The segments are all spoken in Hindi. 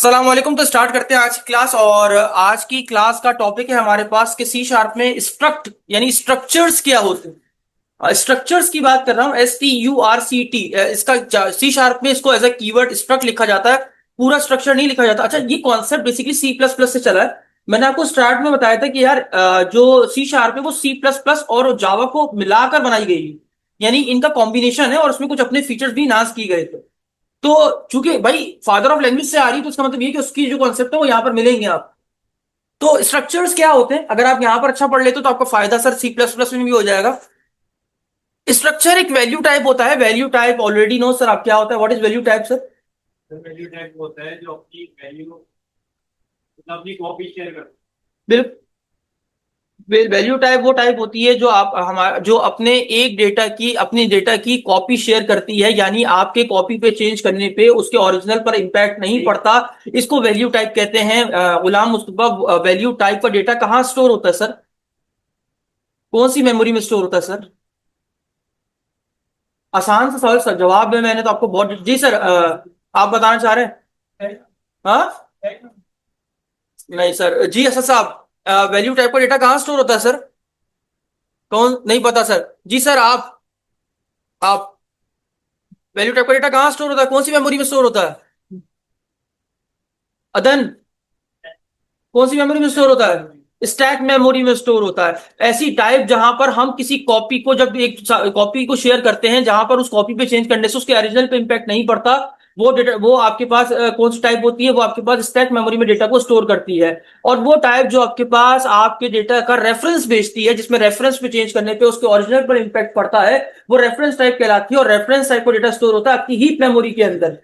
अस्सलाम वालेकुम। तो स्टार्ट करते हैं आज की क्लास। और आज की क्लास का टॉपिक है हमारे पास कि सी शार्प में स्ट्रक्ट यानी स्ट्रक्चर्स क्या होते हैं। स्ट्रक्चर्स की बात कर रहा हूँ, STURCT। इसका सी शार्प में इसको एज अ कीवर्ड स्ट्रक्ट लिखा जाता है, पूरा स्ट्रक्चर नहीं लिखा जाता। अच्छा, ये concept basically C plus plus से चला है। मैंने आपको स्टार्ट में बताया था कि यार जो सी शार्प है वो सी प्लस प्लस और जावा को मिलाकर बनाई गई है, यानी इनका कॉम्बिनेशन है और उसमें कुछ अपने फीचर्स भी नाज किए गए थे। तो चूंकि भाई फादर ऑफ लैंग्वेज से आ रही है तो उसका मतलब ये कि उसकी जो कॉन्सेप्ट है वो यहाँ पर मिलेंगे आप। तो स्ट्रक्चर्स क्या होते हैं, अगर आप यहाँ पर अच्छा पढ़ लेते हो तो आपको फायदा सर सी प्लस प्लस में भी हो जाएगा। स्ट्रक्चर एक वैल्यू टाइप होता है। Value type already know sir आप क्या होता है, what is value type sir? Value tag होता है जो अपनी वैल्यू मतलब अपनी कॉपी शेयर करता बिल्कुल। वैल्यू टाइप वो टाइप होती है जो आप हमारा जो अपने एक डेटा की अपनी डेटा की कॉपी शेयर करती है, यानी आपके कॉपी पे चेंज करने पे उसके ओरिजिनल पर इंपैक्ट नहीं पड़ता। इसको वैल्यू टाइप कहते हैं। गुलाम मुस्तफा, वैल्यू टाइप का डेटा कहाँ स्टोर होता है सर? कौन सी मेमोरी में स्टोर होता है सर? आसान सा सवाल सर, जवाब में मैंने तो आपको बहुत जी सर। आप बताना चाह रहे हैं? है। हाँ। है। नहीं सर जी, असद साहब, वैल्यू टाइप का डेटा कहाँ स्टोर होता है सर? कौन नहीं पता सर? जी सर, आप वैल्यू टाइप का डेटा कहाँ स्टोर होता है, कौन सी मेमोरी में स्टोर होता है? अदन, कौन सी मेमोरी में स्टोर होता है? स्टैक मेमोरी में स्टोर होता है। ऐसी टाइप जहां पर हम किसी कॉपी को जब एक कॉपी को शेयर करते हैं, जहां पर उस कॉपी पे चेंज करने से उसके ओरिजिनल पे इंपैक्ट नहीं पड़ता, वो डेटा वो आपके पास कौन सी टाइप होती है? वो आपके पास स्टैक मेमोरी में डेटा को स्टोर करती है। और वो टाइप जो आपके पास आपके डेटा का रेफरेंस भेजती है, जिसमें रेफरेंस पे चेंज करने पे उसके ओरिजिनल पर इंपैक्ट पड़ता है, वो रेफरेंस टाइप कहलाती है। और रेफरेंस टाइप को डेटा स्टोर होता है आपकी हीप मेमोरी के अंदर।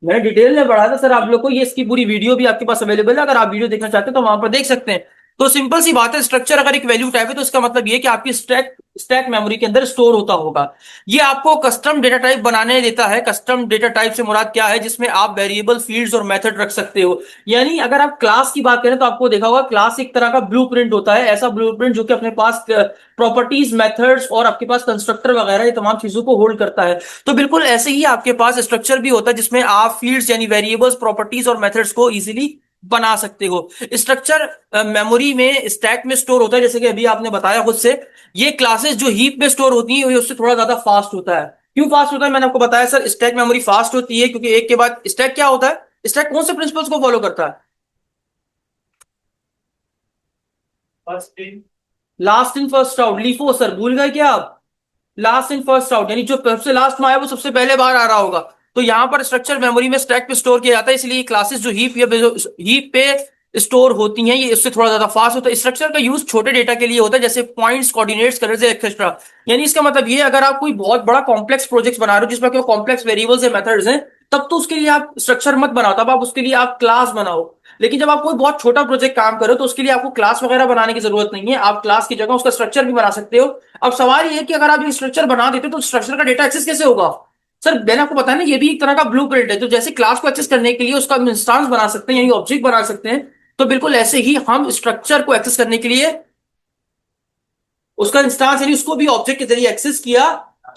मैंने डिटेल में पढ़ा था सर आप लोग को, ये इसकी पूरी वीडियो भी आपके पास अवेलेबल है, अगर आप वीडियो देखना चाहते हैं तो वहां पर देख सकते हैं। तो सिंपल सी बात है, स्ट्रक्चर अगर एक वैल्यू टाइप है तो इसका मतलब ये कि आपकी स्टैक स्टैक मेमोरी के अंदर स्टोर होता होगा। ये आपको कस्टम डेटा टाइप बनाने देता है। कस्टम डेटा टाइप से मुराद क्या है? जिसमें आप वेरिएबल फील्ड्स और मेथड रख सकते हो। यानी अगर आप क्लास की बात करें तो आपको देखा होगा क्लास एक तरह का ब्लूप्रिंट होता है, ऐसा ब्लूप्रिंट जो कि अपने पास प्रॉपर्टीज, मेथड्स और आपके पास कंस्ट्रक्टर वगैरह ये तमाम चीजों को होल्ड करता है। तो बिल्कुल ऐसे ही आपके पास स्ट्रक्चर भी होता है जिसमें आप फील्ड्स यानी वेरिएबल्स, प्रॉपर्टीज और मेथड्स को इजीली बना सकते हो। स्ट्रक्चर मेमोरी में स्टैक में स्टोर होता है, जैसे कि अभी आपने बताया खुद से। ये क्लासेस जो हीप में स्टोर होती है उससे थोड़ा ज्यादा फास्ट होता है। क्यों फास्ट होता है? मैंने आपको बताया सर, स्टैक मेमोरी फास्ट होती है क्योंकि एक के बाद स्टैक क्या होता है, स्टैक कौन से प्रिंसिपल्स को फॉलो करता है? First in last in first out, LIFO sir, भूल गए क्या आप? लास्ट इन फर्स्ट आउट, यानी जो सबसे लास्ट में आया वो सबसे पहले बाहर आ रहा होगा। तो यहां पर स्ट्रक्चर मेमोरी में स्टैक पे स्टोर किया जाता है, इसलिए क्लासेस जो हीप पे स्टोर होती हैं ये इससे थोड़ा ज्यादा फास्ट होता है। स्ट्रक्चर का यूज छोटे डेटा के लिए होता है, जैसे पॉइंट्स, कोऑर्डिनेट्स, कलर्स एक्सेट्रा। यानी इसका मतलब ये, अगर आप कोई बहुत बड़ा कॉम्प्लेक्स प्रोजेक्ट बना रहे हो जिसमें कॉम्प्लेक्स वेरिएबल्स या मेथड्स हैं, तब तो उसके लिए आप स्ट्रक्चर मत बनाओ, तब आप उसके लिए आप क्लास बनाओ। लेकिन जब आप कोई बहुत छोटा प्रोजेक्ट काम करो तो उसके लिए आपको क्लास वगैरह बनाने की जरूरत नहीं है, आप क्लास की जगह उसका स्ट्रक्चर भी बना सकते हो। अब सवाल ये है कि अगर आप ये स्ट्रक्चर बना देते तो स्ट्रक्चर का डेटा एक्सेस कैसे होगा? सर मैंने आपको बताया ना, ये भी एक तरह का ब्लूप्रिंट है। तो जैसे क्लास को एक्सेस करने के लिए उसका इंस्टांस बना सकते हैं यानी ऑब्जेक्ट बना सकते हैं, तो बिल्कुल ऐसे ही हम स्ट्रक्चर को एक्सेस करने के लिए उसका इंस्टांस यानी उसको भी ऑब्जेक्ट के जरिए एक्सेस किया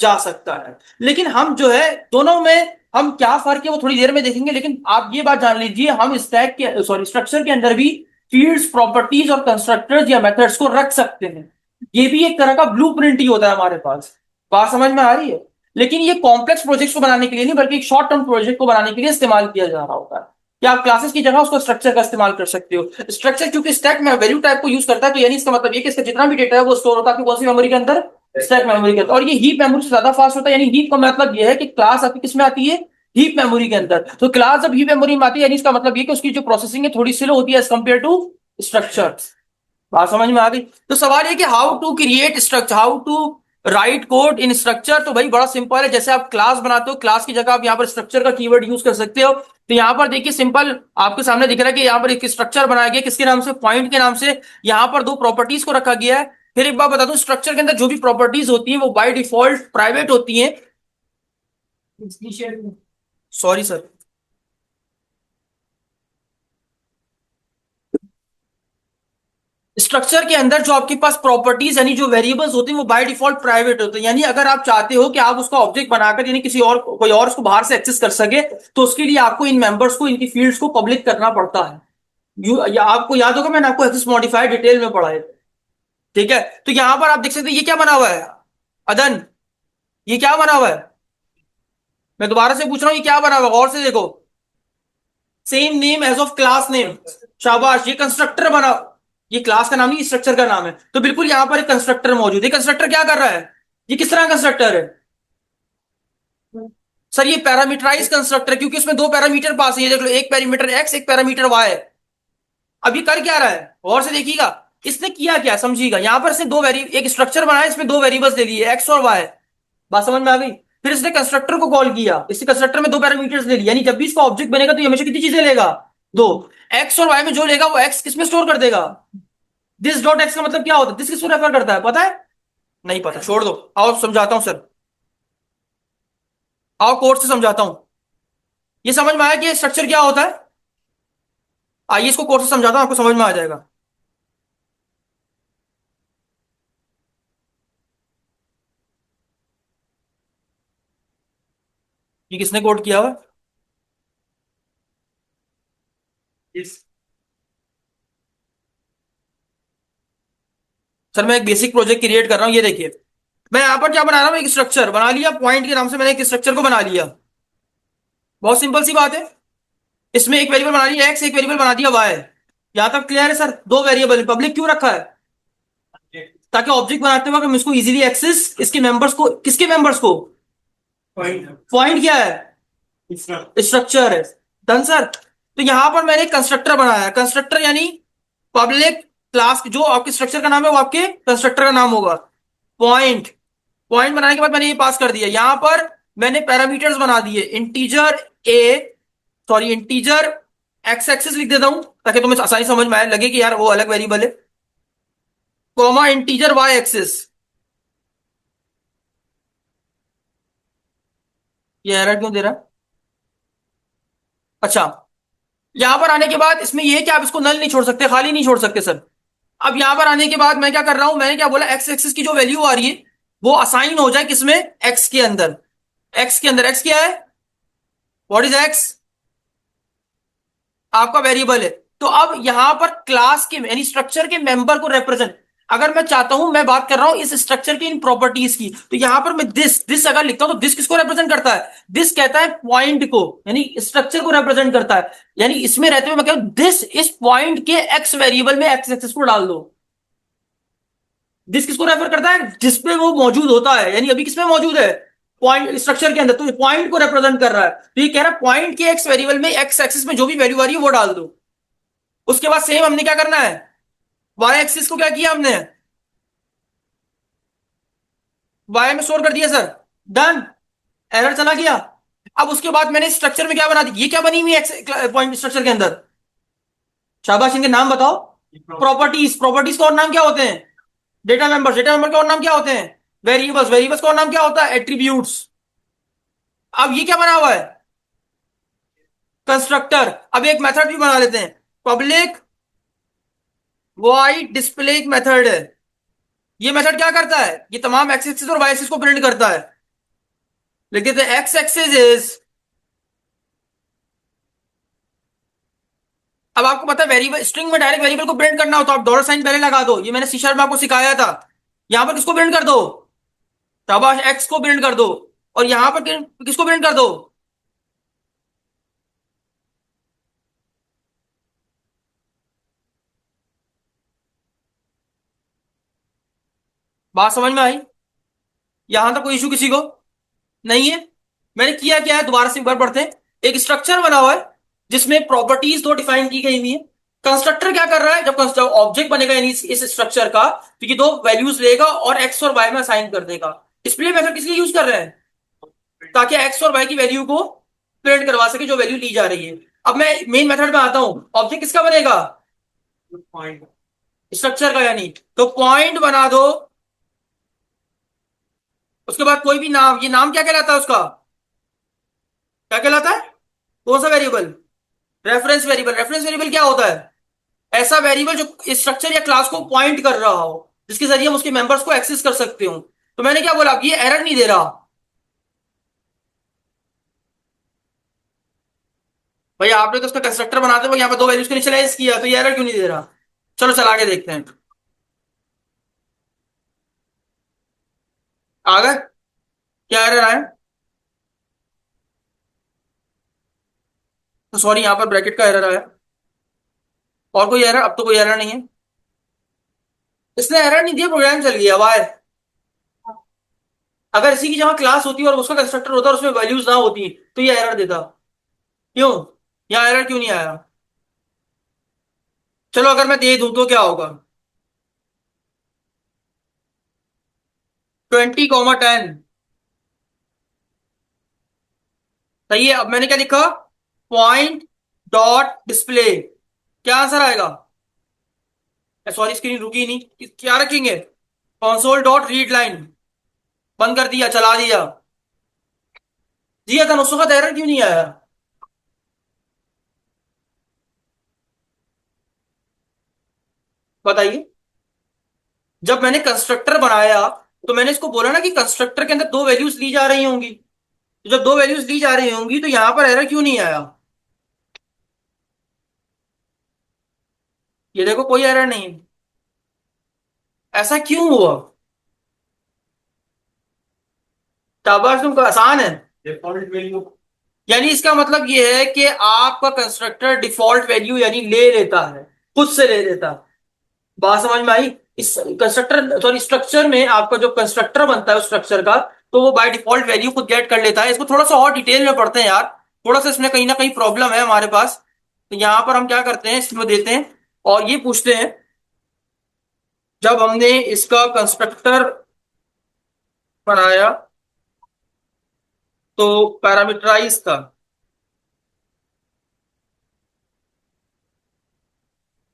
जा सकता है। लेकिन हम जो है दोनों में हम क्या फर्क है वो थोड़ी देर में देखेंगे। लेकिन आप ये बात जान लीजिए, हम स्टैक के सॉरी स्ट्रक्चर के अंदर भी फील्ड्स, प्रॉपर्टीज और कंस्ट्रक्टर्स या मेथड्स को रख सकते हैं। ये भी एक तरह का ब्लूप्रिंट ही होता है हमारे पास। बात समझ में आ रही है? लेकिन ये कॉम्प्लेक्स प्रोजेक्ट्स को बनाने के लिए नहीं, बल्कि एक शॉर्ट टर्म प्रोजेक्ट को बनाने के लिए इस्तेमाल किया जा रहा होता है। या आप क्लासेस की जगह उसको स्ट्रक्चर का इस्तेमाल कर सकते हो। स्ट्रक्चर क्योंकि स्टैक में वैल्यू टाइप को यूज करता है, तो यानी इसका मतलब ये कि इसका जितना भी डेटा है वो स्टोर होता है आपकी कौन सी मेमोरी के अंदर? स्टैक मेमोरी के अंदर। और ये हीप मेमोरी से ज्यादा फास्ट होता है। यानी हीप का मतलब ये है कि क्लास आपकी किसमें आती है? हीप मेमोरी के अंदर। तो क्लास जब हीप मेमोरी में आती है यानी इसका मतलब ये कि उसकी जो प्रोसेसिंग है थोड़ी स्लो होती है एज कंपेयर टू स्ट्रक्चर। बात समझ में आ गई? तो सवाल ये कि how to create structure, how to write code in structure. तो भाई बड़ा सिंपल है, जैसे आप क्लास बनाते हो, क्लास की जगह आप यहाँ पर स्ट्रक्चर का कीवर्ड यूज कर सकते हो। तो यहाँ पर देखिए सिंपल आपके सामने दिख रहा है कि यहाँ पर एक स्ट्रक्चर बनाया गया, किसके नाम से? पॉइंट के नाम से। यहाँ पर दो प्रॉपर्टीज को रखा गया है। फिर एक बात बता दूं, स्ट्रक्चर के अंदर जो भी प्रॉपर्टीज होती है वो बाय डिफॉल्ट प्राइवेट होती है। Sorry sir. स्ट्रक्चर के अंदर जो आपके पास प्रॉपर्टीज यानी जो वेरिएबल्स होते हैं वो बाय डिफॉल्ट प्राइवेट होते हैं, यानी अगर आप चाहते हो कि आप उसका ऑब्जेक्ट बनाकर यानी किसी और कोई और उसको बाहर से एक्सेस कर सके तो उसके लिए आपको इन मेंबर्स को इनकी फील्ड्स को पब्लिक करना पड़ता है। या आपको याद होगा मैंने आपको एक्सेस मॉडिफाई डिटेल में पढ़ाया। ठीक है, तो यहां पर आप देख सकते हैं ये क्या बना हुआ है अदन, ये क्या बना हुआ है, मैं दोबारा से पूछ रहा हूँ ये क्या बना हुआ है, गौर से देखो। Same name as of class name, शाबाश, ये कंस्ट्रक्टर बना, ये क्लास का नाम नहीं स्ट्रक्चर का नाम है, तो बिल्कुल यहां पर एक कंस्ट्रक्टर मौजूद है। कंस्ट्रक्टर क्या कर रहा है, ये किस तरह कंस्ट्रक्टर है सर, ये पैरामीटराइज कंस्ट्रक्टर, क्योंकि उसमें दो पैरामीटर पास है, ये देख लो, एक पैरामीटर एक्स एक पैरामीटर वाई। अब ये कर क्या रहा है गौर से देखिएगा, इसने किया क्या समझिएगा, यहां पर इसने दो वेरी एक स्ट्रक्चर बनाया, इसमें दो वेरिएबल्स ले लिए एक्स और वाई, बात समझ में आ गई। फिर इसने कंस्ट्रक्टर को कॉल किया, इसने कंस्ट्रक्टर में दो पैरामीटर्स ले लिए, यानी जब भी इसका ऑब्जेक्ट बनेगा तो ये हमेशा कितनी चीजें लेगा, दो। एक्स और वाई में जो लेगा वो एक्स किसमें स्टोर कर देगा, दिस डॉट एक्स का मतलब क्या होता है, दिस किसको रेफर करता है पता है, नहीं पता, छोड़ दो, आओ समझाता हूं सर, आओ कोर्स से समझाता हूं। ये समझ में आया कि स्ट्रक्चर क्या होता है, आइए इसको कोर्स से समझाता हूं, आपको समझ में आ जाएगा। ये किसने कोड किया हुआ है? इस सर मैं एक बेसिक प्रोजेक्ट क्रिएट कर रहा हूं, ये देखिए मैं यहां पर क्या बना रहा हूं, एक स्ट्रक्चर बना लिया, पॉइंट के नाम से मैंने एक स्ट्रक्चर को बना लिया, बहुत सिंपल सी बात है। इसमें एक वेरिएबल बना लिया एक्स, एक वेरिएबल बना दिया वाई, यहां तक क्लियर है सर, दो वेरिएबल पब्लिक क्यों रखा है, ताकि ऑब्जेक्ट बनाते वक्त हम इसको इजीली एक्सेस, इसके मेंबर्स को, किसके मेंबर्स को, पॉइंट पॉइंट क्या है, इसका स्ट्रक्चर है। डन सर, तो यहां पर मैंने कंस्ट्रक्टर बनाया, कंस्ट्रक्टर यानी पब्लिक क्लास, जो आपके स्ट्रक्चर का नाम है वो आपके कंस्ट्रक्टर का नाम होगा। पॉइंट, पॉइंट बनाने के बाद मैंने ये पास कर दिया, यहां पर मैंने पैरामीटर्स बना दिए, integer a, sorry integer x axis लिख देता हूं ताकि तुम्हें आसानी समझ में आए, लगे कि यार वो अलग वेरिएबल है, कॉमा इंटीजर वाई एक्सिस। ये एरर क्यों दे रहा है, अच्छा, यहां पर आने के बाद इसमें ये कि आप इसको नल नहीं छोड़ सकते, खाली नहीं छोड़ सकते सर। अब यहां पर आने के बाद मैं क्या कर रहा हूं, मैंने क्या बोला, एक्स एक्सिस की जो वैल्यू आ रही है वो असाइन हो जाए किसमें, एक्स के अंदर, एक्स के अंदर, एक्स क्या है, व्हाट इज एक्स, आपका वेरिएबल है। तो अब यहां पर क्लास के यानी स्ट्रक्चर के मेंबर को रिप्रेजेंट, अगर मैं चाहता हूं, मैं बात कर रहा हूं इस स्ट्रक्चर की इन प्रॉपर्टीज की, तो यहां पर मैं दिस दिस अगर लिखता हूं तो दिस किसको रिप्रेजेंट करता है, दिस कहता है पॉइंट को, यानी स्ट्रक्चर को रिप्रेजेंट करता है, यानी इसमें रहते हुए मैं कहूं दिस इस पॉइंट के एक्स वेरिएबल में एक्स एक्सिस को डाल दो। दिस किसको रेफर करता है, जिसपे वो मौजूद होता है, यानी अभी किसमें मौजूद है, पॉइंट स्ट्रक्चर के अंदर, तो ये पॉइंट को रिप्रेजेंट कर रहा है, तो ये कह रहा है पॉइंट के एक्स वेरिएबल में एक्स एक्सिस में जो भी वैल्यू आ रही है वो डाल दो। उसके बाद सेम हमने क्या करना है, वाई एक्सिस को क्या किया हमने, वाई में स्टोर कर दिया सर, डन, एरर चला गया। अब उसके बाद मैंने स्ट्रक्चर में क्या बना दी, ये क्या बनी हुई एक्स पॉइंट स्ट्रक्चर के अंदर, शाबाश, इनके नाम बताओ, प्रॉपर्टीज, प्रॉपर्टीज का और नाम क्या होते हैं, डेटा मेंबर्स, डेटा मेंबर का और नाम क्या होते हैं, वेरिएबल्स, वेरिएबल्स का और नाम क्या होता है, एट्रीब्यूट्स। अब ये क्या बना हुआ है, कंस्ट्रक्टर। अब एक मेथड भी बना लेते हैं, पब्लिक वॉइड डिस्प्ले एक मेथड है, ये मेथड क्या करता है, ये तमाम एक्स एक्सिस और वाई एक्सिस को प्रिंट करता है, लिख देते हैं एक्स एक्सिस इज, अब आपको पता है वेरिएबल स्ट्रिंग में डायरेक्ट वेरिएबल को प्रिंट करना हो तो आप डॉलर साइन पहले लगा दो, ये मैंने सी शार्प में आपको सिखाया था। यहां पर किसको प्रिंट कर दो, शाबाश, एक्स को प्रिंट कर दो, और यहां पर किसको प्रिंट कर दो, बात समझ में आई, यहां तक कोई इशू किसी को नहीं है। मैंने किया क्या है, दोबारा से एक बार पढ़ते हैं, एक स्ट्रक्चर बना हुआ है जिसमें प्रॉपर्टीज दो डिफाइन की गई हुई है। कंस्ट्रक्टर क्या कर रहा है, जब ऑब्जेक्ट बनेगा यानी इस स्ट्रक्चर का, तो ये दो वैल्यूज लेगा और एक्स और वाई में असाइन कर देगा। डिस्प्ले मेथड किस लिए यूज कर रहे हैं, ताकि एक्स और वाई की वैल्यू को प्रिंट करवा सके जो वैल्यू ली जा रही है। अब मैं मेन मेथड में आता हूं, ऑब्जेक्ट किसका बनेगा, पॉइंट स्ट्रक्चर का, यानी तो पॉइंट बना दो, उसके बाद कोई भी नाम, ये नाम क्या कहलाता है उसका, क्या कहलाता है, कौन सा variable, reference variable. Reference variable क्या होता है, ऐसा वेरिएबल जो स्ट्रक्चर या क्लास को पॉइंट कर रहा हो, जिसके जरिए हम उसके मेंबर्स को एक्सेस कर सकते हो। तो मैंने क्या बोला, ये एरर नहीं दे रहा। भाई आपने तो उसका कंस्ट्रक्टर बनाते वक्त यहाँ पे दो वैल्यूज को इनिशियलाइज किया, तो ये एरर क्यों नहीं दे रहा? चलो चला के देखते हैं। आ गए? क्या एरर आया? तो सॉरी, यहाँ पर ब्रैकेट का एरर आया। और कोई एरर? अब तो कोई एरर नहीं है। इसने एरर नहीं दिया, प्रोग्राम चल गया वाह। अगर इसी की जगह क्लास होती और उसका कंस्ट्रक्टर होता और उसमें वैल्यूज ना होती तो ये एरर देता। क्यों? यहाँ एरर क्यों नहीं आया? चलो अगर मैं दे दूं तो क्या होगा? 20,10। सही है। अब मैंने क्या लिखा? Point dot display. क्या आंसर आएगा? सॉरी, स्क्रीन रुकी नहीं, क्या रखेंगे? Console dot read line. बंद कर दिया, चला दिया। जी अतन, उस वक्त एरर क्यों नहीं आया? बताइए। जब मैंने कंस्ट्रक्टर बनाया तो मैंने इसको बोला ना कि कंस्ट्रक्टर के अंदर दो वैल्यूज ली जा रही होंगी। तो जब दो वैल्यूज ली जा रही होंगी तो यहां पर एरर क्यों नहीं आया? ये देखो, कोई एरर नहीं है। ऐसा क्यों हुआ? शाबाश, तुमको आसान है। Default value. यानी इसका मतलब ये है कि आपका कंस्ट्रक्टर डिफॉल्ट वैल्यू यानी ले लेता है, खुद से ले लेता है। बात समझ में आई? इस कंस्ट्रक्टर, सॉरी, स्ट्रक्चर में आपका जो कंस्ट्रक्टर बनता है उस स्ट्रक्चर का, तो वो बाय डिफॉल्ट वैल्यू खुद गेट कर लेता है। इसको थोड़ा सा और डिटेल में पढ़ते हैं यार। थोड़ा सा इसमें कहीं ना कहीं प्रॉब्लम है हमारे पास। तो यहां पर हम क्या करते हैं, इसमें देते हैं और ये पूछते हैं, जब हमने इसका कंस्ट्रक्टर बनाया तो पैरामीटराइज था,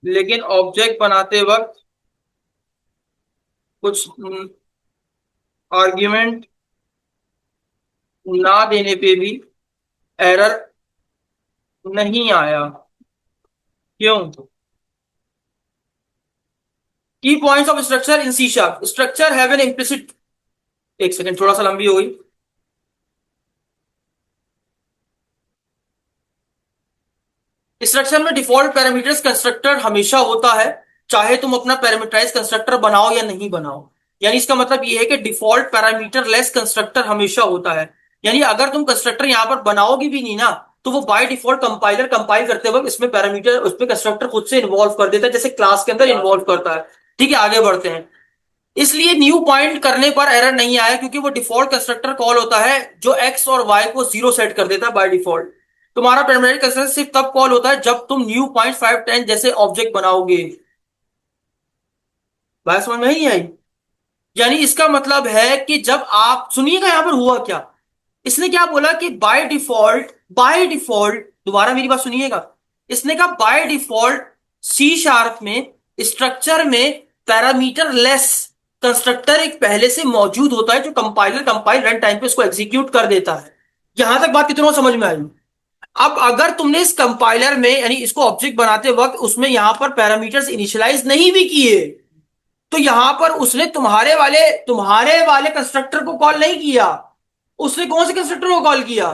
लेकिन ऑब्जेक्ट बनाते वक्त कुछ आर्ग्यूमेंट ना देने पे भी एरर नहीं आया। क्यों? Key points of structure in C sharp. Structure have an implicit, एक सेकंड, थोड़ा सा लंबी हो गई। स्ट्रक्चर में डिफॉल्ट पैरामीटर्स कंस्ट्रक्टर हमेशा होता है, चाहे तुम अपना पैरामीटराइज कंस्ट्रक्टर बनाओ या नहीं बनाओ। यानी इसका मतलब यह है कि डिफॉल्ट पैरामीटर लेस कंस्ट्रक्टर हमेशा होता है। यानी अगर तुम कंस्ट्रक्टर यहां पर बनाओगे भी नहीं ना, तो वो बाय डिफॉल्ट कंपाइलर कंपाइल करते वक्त इसमें पैरामीटर, उसमें कंस्ट्रक्टर खुद से इन्वॉल्व कर देता है, जैसे क्लास के अंदर इन्वॉल्व करता है। ठीक है, आगे बढ़ते हैं। इसलिए न्यू पॉइंट करने पर एरर नहीं आया, क्योंकि वो डिफॉल्ट कंस्ट्रक्टर कॉल होता है जो एक्स और वाई को जीरो सेट कर देता है बाय डिफॉल्ट। तुम्हारा पैरामीटर कंस्ट्रक्टर सिर्फ तब कॉल होता है जब तुम न्यू पॉइंट 510 जैसे ऑब्जेक्ट बनाओगे। बात समझ में नहीं आई? यानी इसका मतलब है कि जब आप सुनिएगा यहां पर हुआ क्या। इसने क्या बोला कि बाय डिफॉल्ट, दोबारा मेरी बात सुनिएगा। इसने कहा बाय डिफॉल्ट सी शार्प में स्ट्रक्चर में पैरामीटर लेस कंस्ट्रक्टर एक पहले से मौजूद होता है, जो कंपाइलर कंपाइल रन टाइम पे उसको एग्जीक्यूट कर देता है। यहां तक बात कितना समझ में आई? अब अगर तुमने इस कंपाइलर में यानी इसको ऑब्जेक्ट बनाते वक्त उसमें यहां पर पैरामीटर्स इनिशियलाइज नहीं भी किए, तो यहां पर उसने तुम्हारे वाले कंस्ट्रक्टर को कॉल नहीं किया। उसने कौन से कंस्ट्रक्टर को कॉल किया?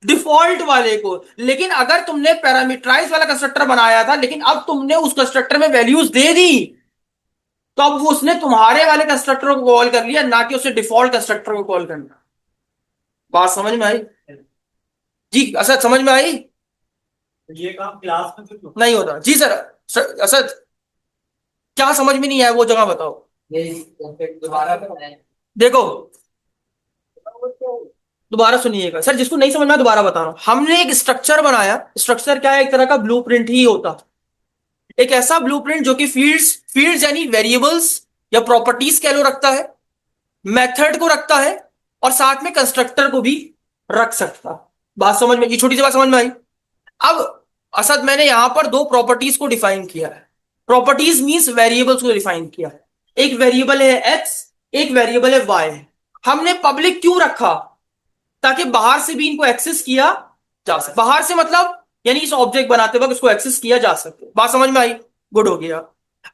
डिफॉल्ट वाले को। लेकिन अगर तुमने पैरामीटराइज वाला कंस्ट्रक्टर बनाया था, लेकिन अब तुमने उस कंस्ट्रक्टर में वैल्यूज दे दी, तो अब वो उसने तुम्हारे वाले कंस्ट्रक्टर को कॉल कर लिया, ना कि उसे डिफॉल्ट कंस्ट्रक्टर को कॉल करना। बात समझ में आई? जी असद, समझ में आई? तो ये काम क्लास में क्यों? नहीं होता जी सर। असद, क्या समझ में नहीं आया वो जगह बताओ। दोबारा देखो, दोबारा सुनिएगा सर, जिसको नहीं समझ में आया दोबारा बता रहा हूं। हमने एक स्ट्रक्चर बनाया। स्ट्रक्चर क्या है? एक तरह का ब्लूप्रिंट ही होता। एक ऐसा ब्लूप्रिंट जो कि फील्ड्स फील्ड्स यानी वेरिएबल्स या प्रॉपर्टीज कह लो रखता है, मेथड को रखता है, और साथ में कंस्ट्रक्टर को भी रख सकता है। बात समझ में, ये छोटी सी बात समझ में आई? अब असद, मैंने यहां पर दो प्रॉपर्टीज को डिफाइन किया है। प्रॉपर्टीज मींस वेरिएबल्स को डिफाइन किया है। एक वेरिएबल है एक्स, एक वेरिएबल है वाई। हमने पब्लिक क्यों रखा? ताकि बाहर से भी इनको एक्सेस किया जा सके। बाहर से मतलब यानी इस ऑब्जेक्ट बनाते वक्त इसको एक्सेस किया जा सके। बात समझ में आई? गुड हो गया।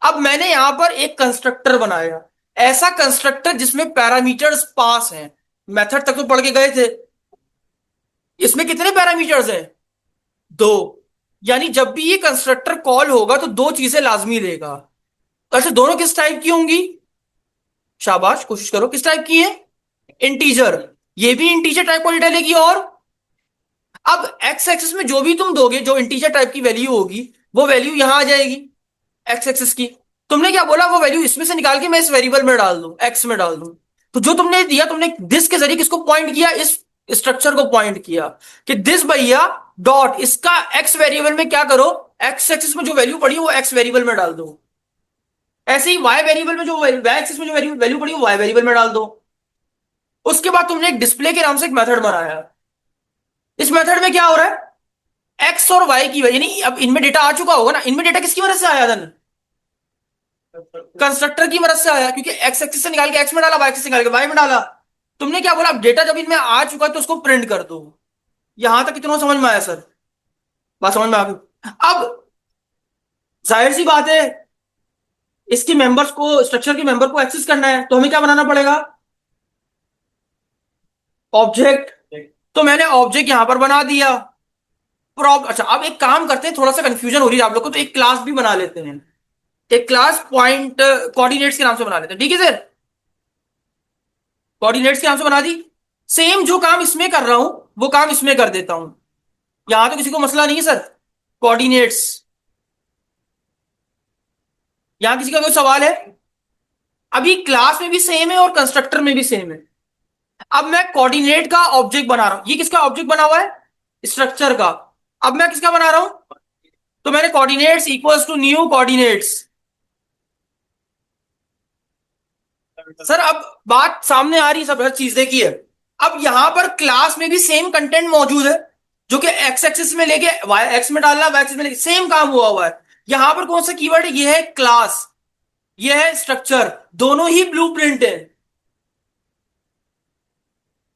अब मैंने यहां पर एक कंस्ट्रक्टर बनाया, ऐसा कंस्ट्रक्टर जिसमें पैरामीटर्स पास हैं। मेथड तक तो पढ़ के गए थे। इसमें कितने पैरामीटर्स हैं? दो। यानी जब भी ये कंस्ट्रक्टर कॉल होगा तो दो चीजें लाजमी लेगा। अच्छा, दोनों किस टाइप की होंगी? शाबाश, कोशिश करो, किस टाइप की है? इंटीजर। ये भी इंटीजर टाइप का डेटा लेगी। और अब एक्स एक्सिस में जो भी तुम दोगे, जो इंटीजर टाइप की वैल्यू होगी, वो वैल्यू यहां आ जाएगी एक्स एक्सिस की। तुमने क्या बोला, वो वैल्यू इसमें से निकाल के मैं इस वेरिएबल में डाल दूं, एक्स में डाल दूं। तो जो तुमने दिया, तुमने दिस के जरिए किसको पॉइंट किया? इस स्ट्रक्चर को पॉइंट किया कि दिस भैया डॉट इसका एक्स वेरिएबल में क्या करो, एक्स एक्सिस में जो वैल्यू पड़ी वो एक्स वेरिएबल में डाल दो। ऐसे ही वाई वेरिएबल में जो वाई एक्सिस में जो वैल्यू पड़ी वो वाई वेरिएबल में डाल दो। उसके बाद तुमने एक डिस्प्ले के नाम से एक मेथड बनाया। इस मेथड में क्या हो रहा है? एक्स और वाई की, यानी अब इनमें डेटा आ चुका होगा ना। इनमें डेटा किसकी मदद से आया था? कंस्ट्रक्टर की मदद से आया, क्योंकि एक्स एक्सिस से निकाल के एक्स में डाला, वाई एक्सिस से निकाल के वाई में डाला। तुमने क्या बोला, अब डेटा जब इनमें आ चुका है तो उसको प्रिंट कर दो। यहां तक कितना समझ में आया सर? बात समझ में आ गई? अब जाहिर सी बात है, इसके मेंबर्स को, स्ट्रक्चर के मेंबर को एक्सेस करना है, तो हमें क्या बनाना पड़ेगा? ऑब्जेक्ट। तो मैंने ऑब्जेक्ट यहां पर बना दिया। अच्छा, अब एक काम करते हैं, थोड़ा सा कंफ्यूजन हो रही है आप लोग को, तो एक क्लास भी बना लेते हैं। एक क्लास पॉइंट कोऑर्डिनेट्स के नाम से बना लेते हैं, ठीक है सर? कोऑर्डिनेट्स के नाम से बना दी। सेम जो काम इसमें कर रहा हूं वो काम इसमें कर देता हूं। यहां तो किसी को मसला नहीं है सर? कोऑर्डिनेट्स, यहां किसी का कोई सवाल है? अभी क्लास में भी सेम है और कंस्ट्रक्टर में भी सेम है। अब मैं कोऑर्डिनेट का ऑब्जेक्ट बना रहा हूं। ये किसका ऑब्जेक्ट बना हुआ है? स्ट्रक्चर का। अब मैं किसका बना रहा हूं? तो मैंने coordinates equals to new coordinates. Sir अब बात सामने आ रही है, सब हर चीज देखिए। अब यहां पर क्लास में भी सेम कंटेंट मौजूद है, जो कि एक्स एक्सिस में लेके वाई एक्स में डालना, वाई एक्सिस में लेके सेम काम हुआ है। यहां पर कौन सा कीवर्ड है? ये है क्लास, ये है स्ट्रक्चर। दोनों ही ब्लूप्रिंट है,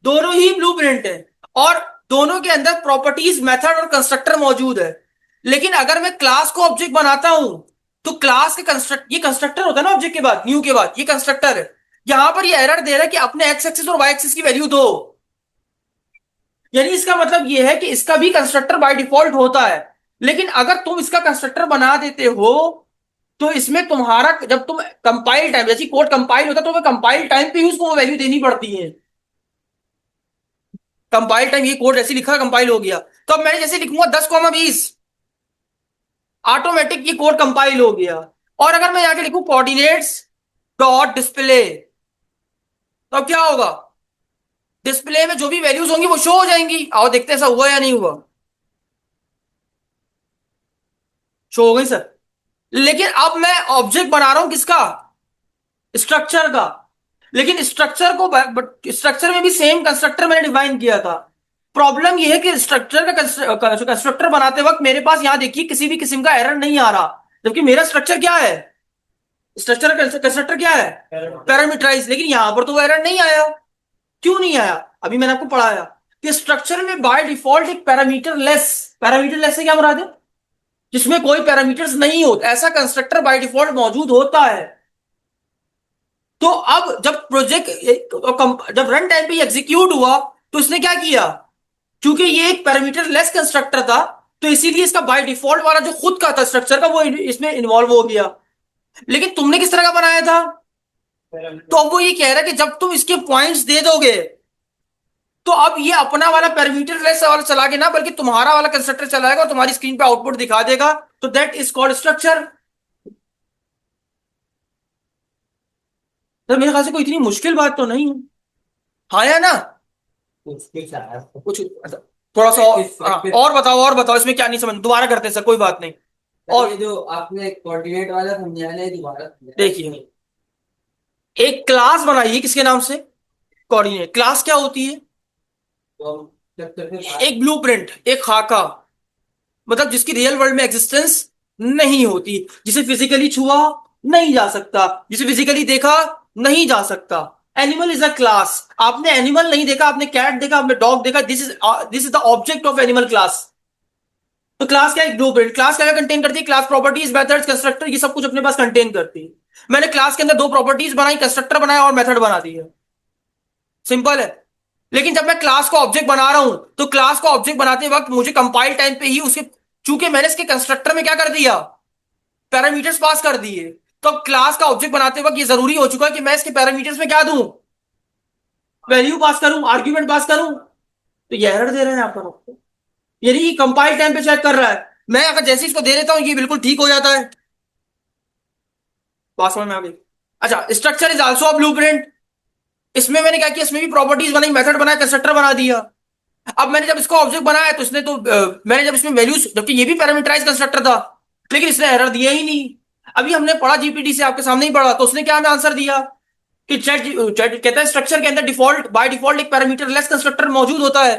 दोनों ही ब्लूप्रिंट है। और दोनों के अंदर प्रॉपर्टीज, मेथड और कंस्ट्रक्टर मौजूद है। लेकिन अगर मैं क्लास को ऑब्जेक्ट बनाता हूं, तो क्लास के कंस्ट्रक्ट, ये कंस्ट्रक्टर होता है ना ऑब्जेक्ट के बाद, न्यू के बाद, ये कंस्ट्रक्टर है। यहां पर ये एरर दे रहा है कि अपने एक्स एक्सिस और वाई एक्सिस की वैल्यू दो। यानी इसका मतलब ये है कि इसका भी कंस्ट्रक्टर बाय डिफॉल्ट होता है। लेकिन अगर तुम इसका कंस्ट्रक्टर बना देते हो, तो इसमें तुम्हारा, जब तुम कंपाइल टाइम, जैसे कोड कंपाइल होता है, तो कंपाइल टाइम पे ही उसको वैल्यू देनी पड़ती है। कंपाइल टाइम, ये कोड ऐसे लिखा, कंपाइल हो गया, तो अब मैंने जैसे लिखूंगा 10,20, ऑटोमेटिक ये कोड कंपाइल हो गया। और अगर मैं यहां के लिखूं कोऑर्डिनेट्स डॉट डिस्प्ले, तो अब क्या होगा? डिस्प्ले में जो भी वैल्यूज होंगी वो शो हो जाएंगी। आओ देखते हैं ऐसा हुआ या नहीं हुआ। शो हो गई सर। लेकिन अब मैं ऑब्जेक्ट बना रहा हूं किसका? स्ट्रक्चर का। लेकिन स्ट्रक्चर को, स्ट्रक्चर में भी सेम कंस्ट्रक्टर मैंने डिफाइन किया था। प्रॉब्लम यह है कि स्ट्रक्चर का कंस्ट्रक्टर बनाते वक्त मेरे पास, यहां देखिए, किसी भी किस्म का एरर नहीं आ रहा, जबकि मेरा स्ट्रक्चर क्या है? स्ट्रक्चर कंस्ट्रक्टर क्या है? पैरामीटराइज। लेकिन यहां पर तो वो एरर नहीं आया। क्यों नहीं आया? अभी मैंने आपको पढ़ाया कि स्ट्रक्चर में बाय डिफॉल्ट एक पैरामीटर लेस से क्या मुराद है? जिसमें कोई पैरामीटर्स नहीं होता, ऐसा कंस्ट्रक्टर बाय डिफॉल्ट मौजूद होता है। तो अब जब जब रन टाइम पे एग्जीक्यूट हुआ, तो इसने क्या किया? क्योंकि ये एक पैरामीटर लेस कंस्ट्रक्टर था, तो इसीलिए इसका बाय डिफॉल्ट वाला जो खुद का था स्ट्रक्चर का, वो इसमें इन्वॉल्व हो गया। लेकिन तुमने किस तरह का बनाया था? तो अब वो ये कह रहा है कि जब तुम इसके पॉइंट्स दे दोगे, तो अब ये अपना वाला पैरामीटर लेस वाला चला के ना, बल्कि तुम्हारा वाला कंस्ट्रक्टर चलाएगा और तुम्हारी स्क्रीन पे आउटपुट दिखा देगा। तो दैट इज कॉल्ड स्ट्रक्चर। तो मेरे ख्याल से कोई इतनी मुश्किल बात तो नहीं है। हाँ या ना? कुछ अच्छा, थोड़ा सा और, हाँ, और बताओ इसमें क्या नहीं समझ, दोबारा करते हैं सर, कोई बात नहीं। और ये जो आपने कोऑर्डिनेट वाला समझाया है दोबारा समझाया। देखिए, एक क्लास बनाइए किसके नाम से? कोऑर्डिनेट। क्लास क्या होती है? तो हम जब तक एक ब्लूप्रिंट, एक खाका, मतलब जिसकी रियल वर्ल्ड में एग्जिस्टेंस नहीं होती, जिसे फिजिकली छुआ नहीं जा सकता, जिसे फिजिकली देखा नहीं जा सकता। Animal is a class. आपने एनिमल नहीं देखा, आपने कैट देखा, आपने डॉग देखा, this is the object of animal class. तो क्लास क्या है? ब्लूप्रिंट। क्लास क्या कंटेन करती है? क्लास प्रॉपर्टीज, मेथड्स, कंस्ट्रक्टर, ये सब कुछ अपने पास कंटेन करती है। मैंने क्लास के अंदर दो प्रॉपर्टीज बनाई, कंस्ट्रक्टर बनाया और मेथड बना दी है। सिंपल है। लेकिन जब मैं क्लास को ऑब्जेक्ट बना रहा हूं तो क्लास को ऑब्जेक्ट बनाते वक्त मुझे कंपाइल टाइम पे ही उसके, चूंकि मैंने इसके कंस्ट्रक्टर में क्या कर दिया, पैरामीटर्स पास कर दिए, तो अब क्लास का ऑब्जेक्ट बनाते वक्त ये जरूरी हो चुका है कि मैं इसके पैरामीटर्स में क्या दूं, वैल्यू पास करूं, आर्ग्यूमेंट पास करूं। तो ये एरर दे रहे हैं यहां पर आपको, यानी कंपाइल टाइम पे चेक कर रहा है। मैं अगर जैसे इसको दे देता हूं ये बिल्कुल ठीक हो जाता है। बात समझ में आ गई? अच्छा, structure is also a blueprint. इसमें मैंने क्या किया, इसमें भी प्रॉपर्टीज बनाई, मेथड बनाया, कंस्ट्रक्टर बना दिया। अब मैंने जब इसको ऑब्जेक्ट बनाया तो इसने तो मैंने जब इसमें वैल्यूज, जबकि ये भी पैरामीटराइज कंस्ट्रक्टर था, लेकिन इसने एरर दिया ही नहीं। अभी हमने पढ़ा जीपीटी से, आपके सामने ही पढ़ा, तो उसने क्या हमें आंसर दिया कि चैट चैट कहता है स्ट्रक्चर के अंदर डिफॉल्ट, बाय डिफॉल्ट एक पैरामीटर लेस कंस्ट्रक्टर मौजूद होता है।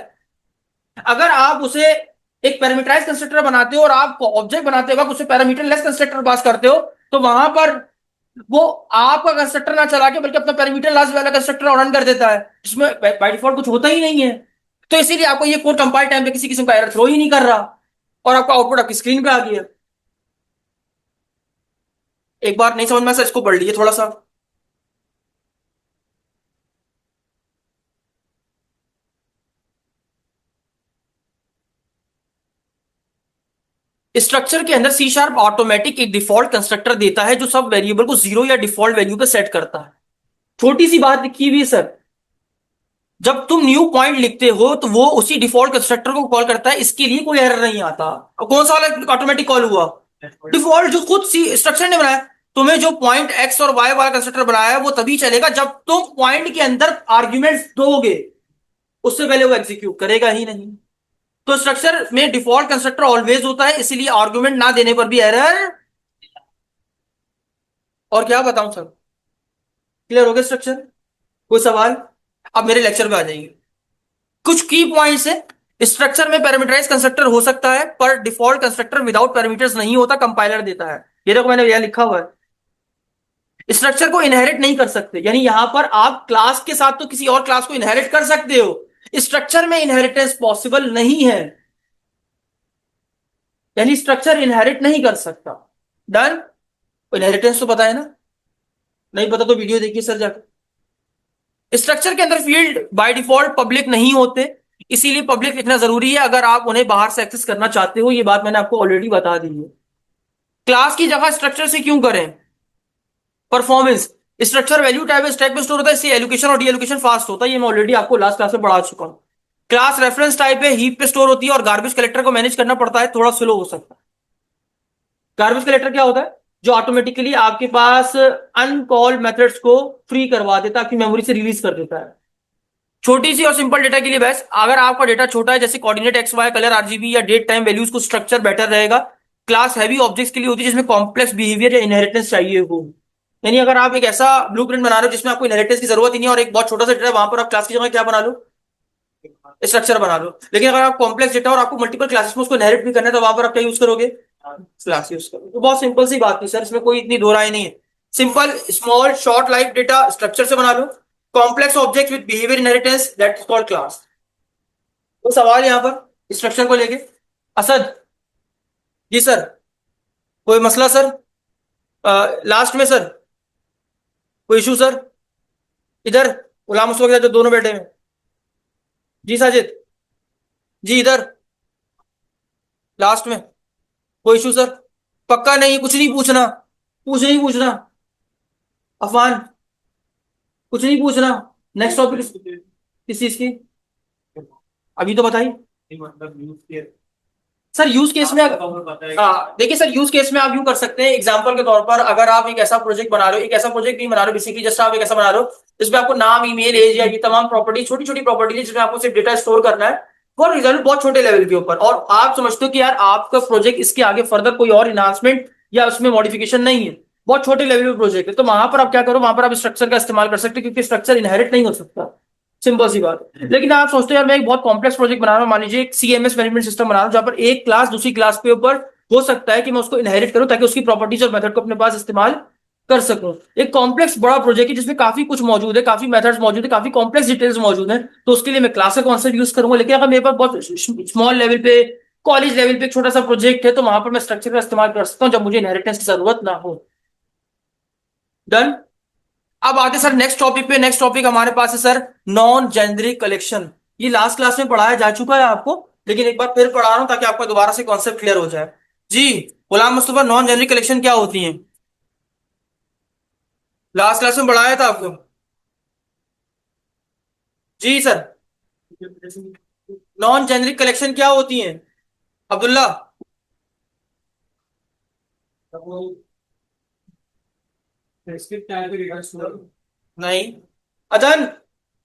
अगर आप उसे एक पैरामीटराइज कंस्ट्रक्टर बनाते हो और आप ऑब्जेक्ट बनाते वक्त उसे पैरामीटर लेस कंस्ट्रक्टर पास करते हो, तो वहां पर वो आपका कंस्ट्रक्टर ना चला के बल्कि अपना पैरामीटर लास्ट वाला कंस्ट्रक्टर रन कर देता है, जिसमें बाय डिफॉल्ट कुछ होता ही नहीं है। तो इसीलिए आपको ये कोड कंपाइल टाइम पे किसी किस्म का एरर थ्रो ही नहीं कर रहा, और आपका आउटपुट आपकी स्क्रीन पे आ गया। एक बार नहीं समझ में आया इसको पढ़ लीजिए थोड़ा सा। स्ट्रक्चर के अंदर सी शार्प ऑटोमेटिक एक डिफॉल्ट कंस्ट्रक्टर देता है जो सब वेरिएबल को जीरो या डिफॉल्ट वैल्यू पे सेट करता है। छोटी सी बात लिखी हुई है सर, जब तुम न्यू पॉइंट लिखते हो तो वो उसी डिफॉल्ट कंस्ट्रक्टर को कॉल करता है, इसके लिए कोई एरर नहीं आता। और कौन सा वाला ऑटोमेटिक कॉल हुआ? डिफॉल्ट, जो खुद सी स्ट्रक्चर ने बनाया। तुम्हें जो पॉइंट एक्स और वाई वाला कंस्ट्रक्टर बनाया है वो तभी चलेगा जब तुम पॉइंट के अंदर आर्ग्यूमेंट्स दोगे, उससे पहले वो एग्जीक्यूट करेगा ही नहीं। तो स्ट्रक्चर में डिफॉल्ट कंस्ट्रक्टर ऑलवेज होता है, इसीलिए आर्ग्यूमेंट ना देने पर भी एरर। और क्या बताऊं सर, क्लियर हो गया स्ट्रक्चर? कोई सवाल? अब मेरे लेक्चर पे आ जाइए। कुछ की पॉइंट्स है। स्ट्रक्चर में पैरामीटराइज कंस्ट्रक्टर हो सकता है, पर डिफॉल्ट कंस्ट्रक्टर विदाउट पैरामीटर्स नहीं होता, कंपाइलर देता है। ये देखो मैंने यहां लिखा हुआ है, स्ट्रक्चर को इनहेरिट नहीं कर सकते, यानी यहां पर आप क्लास के साथ तो किसी और क्लास को इनहेरिट कर सकते हो, स्ट्रक्चर में इनहेरिटेंस पॉसिबल नहीं है, यानी स्ट्रक्चर इनहेरिट नहीं कर सकता। डन? इनहेरिटेंस तो पता है ना? नहीं पता तो वीडियो देखिए सर जाकर। स्ट्रक्चर के अंदर फील्ड बाय डिफॉल्ट पब्लिक नहीं होते, इसीलिए पब्लिक लिखना जरूरी है अगर आप उन्हें बाहर से एक्सेस करना चाहते हो। ये बात मैंने आपको ऑलरेडी बता दी है। क्लास की जगह स्ट्रक्चर से क्यों करें? Performance. Structure value type stack में स्टोर होता है, इससे एलोकेशन और डी एलोकेशन फास्ट होता है। ये मैं ऑलरेडी आपको लास्ट क्लास में पढ़ा चुका हूं। क्लास रेफरेंस टाइप है, हीप पे स्टोर होती है, और गार्बेज कलेक्टर को मैनेज करना पड़ता है, थोड़ा स्लो हो सकता है। गार्बेज कलेक्टर क्या होता है? जो ऑटोमेटिकली आपके पास अनकॉल्ड मेथड्स को फ्री करवा देता है, आपकी मेमोरी से रिलीज कर देता है। छोटी सी और सिंपल डेटा के लिए बेस्ट। अगर आपका डेटा छोटा है, जैसे coordinate x y, colour RGB या डेट टाइम वैल्यूज, को स्ट्रक्चर बेटर रहेगा। क्लास हैवी ऑब्जेक्ट्स के लिए होती है जिसमें कॉम्प्लेक्स बिहेवियर या इनहेरिटेंस चाहिए हो। यानी अगर आप एक ऐसा ब्लूप्रिंट बना रहे हो जिसमें आपको इनहेरिटेंस की जरूरत ही नहीं है और एक बहुत छोटा सा डेटा, वहां पर आप क्लास की जगह क्या बना लो? स्ट्रक्चर बना लो। लेकिन अगर आप कॉम्प्लेक्स डेटा और आपको मल्टीपल क्लासेस में उसको इनहेरिट भी करना है, तो वहां पर आप क्या यूज करोगे? क्लास यूज करोगे। तो बहुत सिंपल सी बात थी सर, इसमें कोई इतनी दो राय नहीं है। Simple small short life data structure से बना लो, complex object with behaviour inheritance that is called class. तो सवाल यहां पर स्ट्रक्चर को लेके, असद जी सर, कोई मसला सर? लास्ट में सर कोई इशू सर? इधर गुलाम उस वक्त जो दोनों बैठे हैं। जी साजिद जी, इधर लास्ट में कोई इशू सर? पक्का नहीं, कुछ नहीं पूछना, कुछ नहीं पूछना। अफवान, कुछ नहीं पूछना। नेक्स्ट टॉपिक किस चीज की? अभी तो बताइए मतलब यूज किया सर। यूज केस में पता है। हाँ देखिए सर, यूज केस में आप यूज कर सकते हैं। एग्जांपल के तौर पर अगर आप एक ऐसा प्रोजेक्ट बना रहे हो, एक ऐसा प्रोजेक्ट नहीं बना रहे हो बेसिकली, जस्ट आप एक ऐसा बना रहे हो जिसमें आपको नाम, ईमेल, एज या ये तमाम प्रॉपर्टी, छोटी छोटी प्रॉपर्टी है जिसमें आपको सिर्फ डेटा स्टोर करना है फॉर रिजल्ट, बहुत छोटे लेवल के ऊपर, और आप समझते हो कि यार आपका प्रोजेक्ट इसके आगे फर्दर कोई और इन्हांसमेंट या उसमें मॉडिफिकेशन नहीं है, बहुत छोटे लेवल पे प्रोजेक्ट है, तो वहां पर आप क्या करो, वहां पर आप स्ट्रक्चर का इस्तेमाल कर सकते हो, क्योंकि स्ट्रक्चर इनहेरिट नहीं हो सकता। सिंपल सी बात है। लेकिन आप सोचते हो यार मैं एक बहुत कॉम्प्लेक्स प्रोजेक्ट बना रहा हूँ, मान लीजिए एक सीएमएस मैनेजमेंट सिस्टम बना रहा हूँ जहां पर एक क्लास दूसरी क्लास के ऊपर हो सकता है कि मैं उसको इनहेरिट करूं ताकि उसकी प्रॉपर्टीज और मेथड को अपने पास इस्तेमाल कर सकूं। एक कॉम्प्लेक्स बड़ा प्रोजेक्ट है जिसमें काफी कुछ मौजूद है, काफी मेथड्स मौजूद है, काफी कॉम्प्लेक्स डिटेल्स मौजूद है, तो उसके लिए मैं क्लास का कॉन्सेप्ट यूज करूंगा। लेकिन अगर मेरे पास बहुत स्मॉल लेवल पे कॉलेज लेवल पे एक छोटा सा प्रोजेक्ट है, तो वहां पर मैं स्ट्रक्चर का इस्तेमाल कर सकता हूँ जब मुझे इनहेरिटेंस की जरूरत ना हो। डन। अब आते सर नेक्स्ट टॉपिक पे। नेक्स्ट टॉपिक हमारे पास है सर नॉन जेनरिक कलेक्शन। ये लास्ट क्लास में पढ़ाया जा चुका है आपको, लेकिन एक बार फिर पढ़ा रहा हूं ताकि आपका दोबारा से कॉन्सेप्ट क्लियर हो जाए। जी Ghulam Mustafa, non generic collection क्या होती है? लास्ट क्लास में पढ़ाया था आपको। जी सर, नॉन जेनरिक कलेक्शन क्या होती है Abdullah? Script type data store. नहीं। अदन,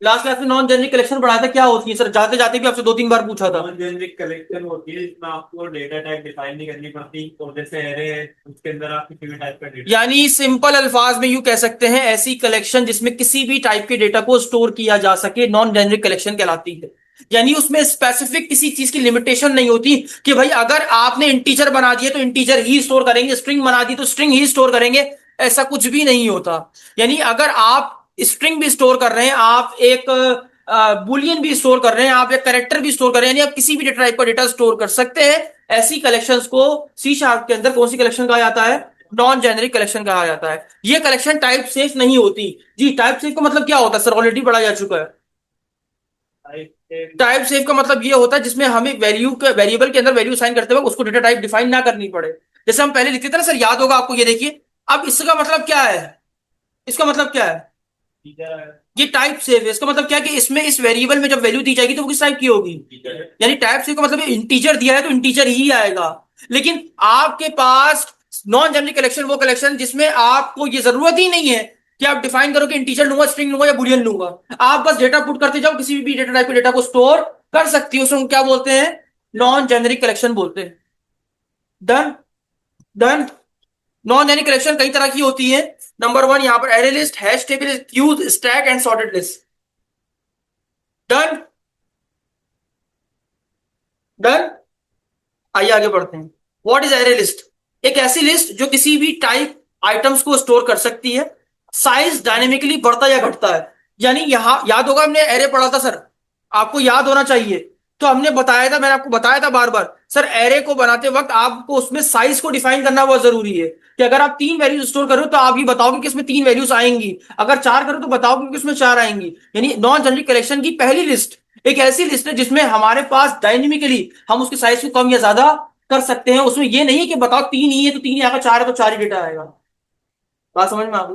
लास्ट क्लास में नॉन जेनरिक कलेक्शन पढ़ाया था, क्या होती है सर? जाते जाते भी आपसे 2-3 बार पूछा था। नॉन जेनरिक कलेक्शन होती है जिसमें आपको डेटा टाइप डिफाइन नहीं करनी पड़ती, और जैसे एरे है उसके अंदर आप किसी भी टाइप का डेटा। यानी सिंपल अल्फाज में यूं कह सकते हैं, ऐसी कलेक्शन जिसमें किसी भी टाइप के डेटा को स्टोर किया जा सके नॉन जेनरिक कलेक्शन कहलाती है। यानी उसमें स्पेसिफिक किसी चीज की लिमिटेशन नहीं होती कि भाई अगर आपने इंटीजर बना दिए तो इंटीजर ही स्टोर करेंगे, स्ट्रिंग बना दी तो स्ट्रिंग ही स्टोर करेंगे। ऐसा कुछ भी नहीं होता। यानी अगर आप स्ट्रिंग भी स्टोर कर रहे हैं, आप एक बुलियन भी स्टोर कर रहे हैं, आप एक करेक्टर भी स्टोर कर रहे हैं, यानी आप किसी भी टाइप का डेटा स्टोर कर सकते हैं। ऐसी कलेक्शंस को सी शार्प के अंदर कौन सी कलेक्शन कहा जाता है? नॉन जेनरिक कलेक्शन कहा जाता है। ये कलेक्शन टाइप सेफ नहीं होती। जी, टाइप सेफ का मतलब क्या होता है सर? ऑलरेडी पढ़ा जा चुका है। टाइप सेफ का मतलब ये होता है जिसमें हमें वैल्यू के वेरिएबल के अंदर वैल्यू साइन करते वक्त उसको डेटा टाइप डिफाइन ना करनी पड़े। जैसे हम पहले लिखते थे ना सर, याद होगा आपको, ये देखिए। अब इसका मतलब क्या है? इसका मतलब क्या है? ये टाइप सेफ है। इसका मतलब क्या है कि इसमें इस वेरिएबल में जब वैल्यू दी जाएगी तो वो किस टाइप की होगी? यानी टाइप सेफ का मतलब इंटीजर दिया है तो इंटीजर ही आएगा। लेकिन आपके पास नॉन जेनरिक कलेक्शन वो कलेक्शन जिसमें आपको ये जरूरत ही नहीं है कि आप डिफाइन करो कि इंटीजर लूंगा, स्ट्रिंग लूंगा या बुलियन लूंगा। आप बस डेटा पुट करते जाओ, किसी भी डेटा टाइप के डेटा को स्टोर कर सकती हो। उसको क्या बोलते हैं? नॉन जेनरिक कलेक्शन बोलते हैं। Done. Done. Non generic collection कई तरह की होती है। नंबर 1 यहां पर array list, hash table, queues, stack and sorted list. Done. Done. आइए आगे बढ़ते हैं। What is array list? एक ऐसी लिस्ट जो किसी भी टाइप आइटम्स को स्टोर कर सकती है। साइज डायनेमिकली बढ़ता या घटता है। यानी यहां याद होगा, हमने एरे पढ़ा था सर, आपको याद होना चाहिए। तो हमने बताया था, मैंने आपको बताया था बार बार सर, एरे को बनाते वक्त आपको उसमें साइज को डिफाइन करना बहुत जरूरी है। कि अगर आप 3 वैल्यूज स्टोर करो तो आप ये बताओगे कि इसमें 3 वैल्यूज आएंगी, अगर 4 करो तो बताओगे कि इसमें 4 आएंगी। यानी नॉन जेनरिक कलेक्शन की पहली लिस्ट एक ऐसी लिस्ट है जिसमें हमारे पास डायनेमिकली हम उसकी साइज को कम या ज्यादा कर सकते हैं। उसमें ये नहीं है कि बताओ 3 ही है तो 3 ही आएगा, 4 है तो 4 ही डेटा आएगा। बात समझ में आ गई?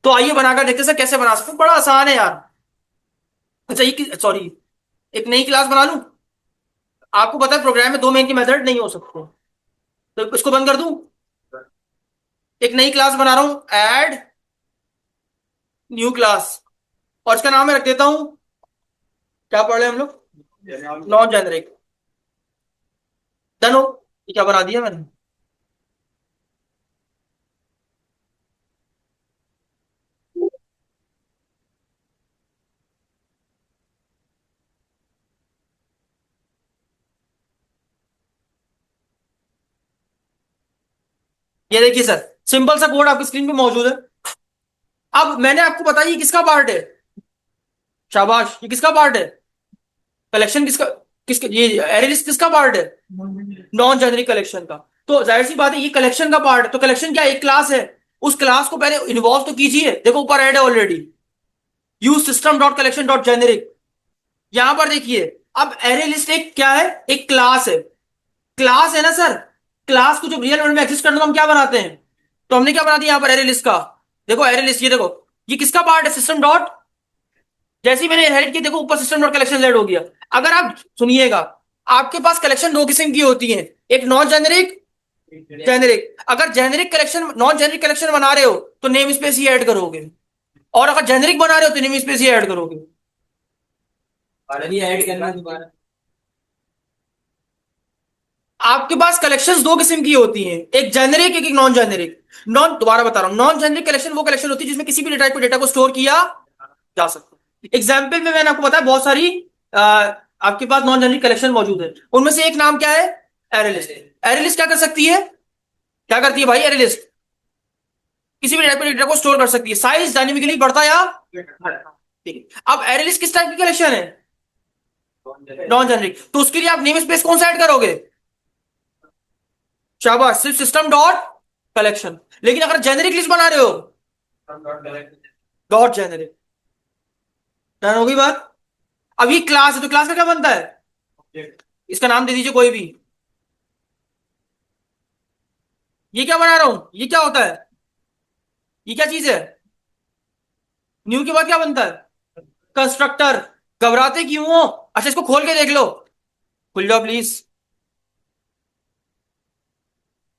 तो आइए बनाकर देखते हैं सर कैसे बना सकते हैं। बड़ा आसान है यार। अच्छा, ये सॉरी, एक नई क्लास बना लूं? आपको पता है प्रोग्राम में 2 मेन के मेथड नहीं हो सकते, तो इसको बंद कर दूं? एक नई क्लास बना रहा हूं, ऐड न्यू क्लास, और इसका नाम मैं रख देता हूं, क्या पढ़ रहे हैं हम लोग? Non generic. डन हो? ये क्या बना दिया मैंने? ये देखिए सर, सिंपल सा कोड आपकी स्क्रीन पे मौजूद है। अब मैंने आपको बताया ये किसका पार्ट है? शाबाश, ये किसका पार्ट है? कलेक्शन किसका? किसका ये एरे लिस्ट किसका पार्ट है? नॉन जेनरिक कलेक्शन का। तो जाहिर सी बात है ये कलेक्शन का पार्ट है। तो कलेक्शन क्या है? एक क्लास है। उस क्लास को पहले इन्वॉल्व तो कीजिए। देखो ऊपर ऐड है already, use system dot collection dot generic. यहां पर देखिए, अब एरे लिस्ट एक क्या है? एक क्लास है। क्लास है ना सर? क्लास को जब रियल वर्ल्ड में एग्जिस्ट करना तो हम क्या बनाते हैं? तो हमने क्या बना दिया यहां पर एरे लिस्ट का। देखो एरे लिस्ट, ये देखो, ये किसका पार्ट है? System dot. जैसे ही मैंने इनहेरिट किया, देखो ऊपर सिस्टम डॉट कलेक्शन जेड हो गया। अगर आप सुनिएगा, आपके पास कलेक्शन 2 किस्म की होती है, एक नॉन जेनरिक, जेनरिक। अगर generic collection, non generic collection बना रहे हो तो नेम स्पेस ही ऐड करोगे, और अगर जेनरिक बना रहे हो तो नेम स्पेस ही ऐड करोगे। अभी ऐड करना दोबारा। आपके पास कलेक्शंस 2 किस्म की होती हैं, एक जेनरिक, एक नॉन जेनरिक। नॉन, दोबारा बता रहा हूं, नॉन जेनरिक कलेक्शन वो कलेक्शन होती है जिसमें किसी भी टाइप के डेटा को स्टोर किया जा सकता है। एग्जाम्पल में मैंने आपको बताया बहुत सारी आपके पास नॉन जेनरिक कलेक्शन मौजूद है। उनमें से एक नाम क्या है? Array list. एरे लिस्ट क्या कर सकती है? क्या करती है भाई एरे लिस्ट? किसी भी टाइप के डेटा को स्टोर कर सकती है, साइज डायनेमिकली बढ़ता या घटता। ठीक है। अब एरे लिस्ट किस टाइप की कलेक्शन है? नॉन जेनरिक, तो उसके लिए आप नेम स्पेस कौन सा ऐड करोगे? शाबाश, सिर्फ सिस्टम डॉट कलेक्शन। लेकिन अगर जेनरिक लिस्ट बना रहे हो, डॉट जेनरिक। डन होगी बात। अब ये क्लास है, तो क्लास का क्या बनता है? इसका नाम दे दीजिए कोई भी। ये क्या बना रहा हूं, ये क्या होता है, ये क्या चीज है? न्यू के बाद क्या बनता है? कंस्ट्रक्टर। घबराते क्यों हो? अच्छा, इसको खोल के देख लो, खुल जाओ प्लीज।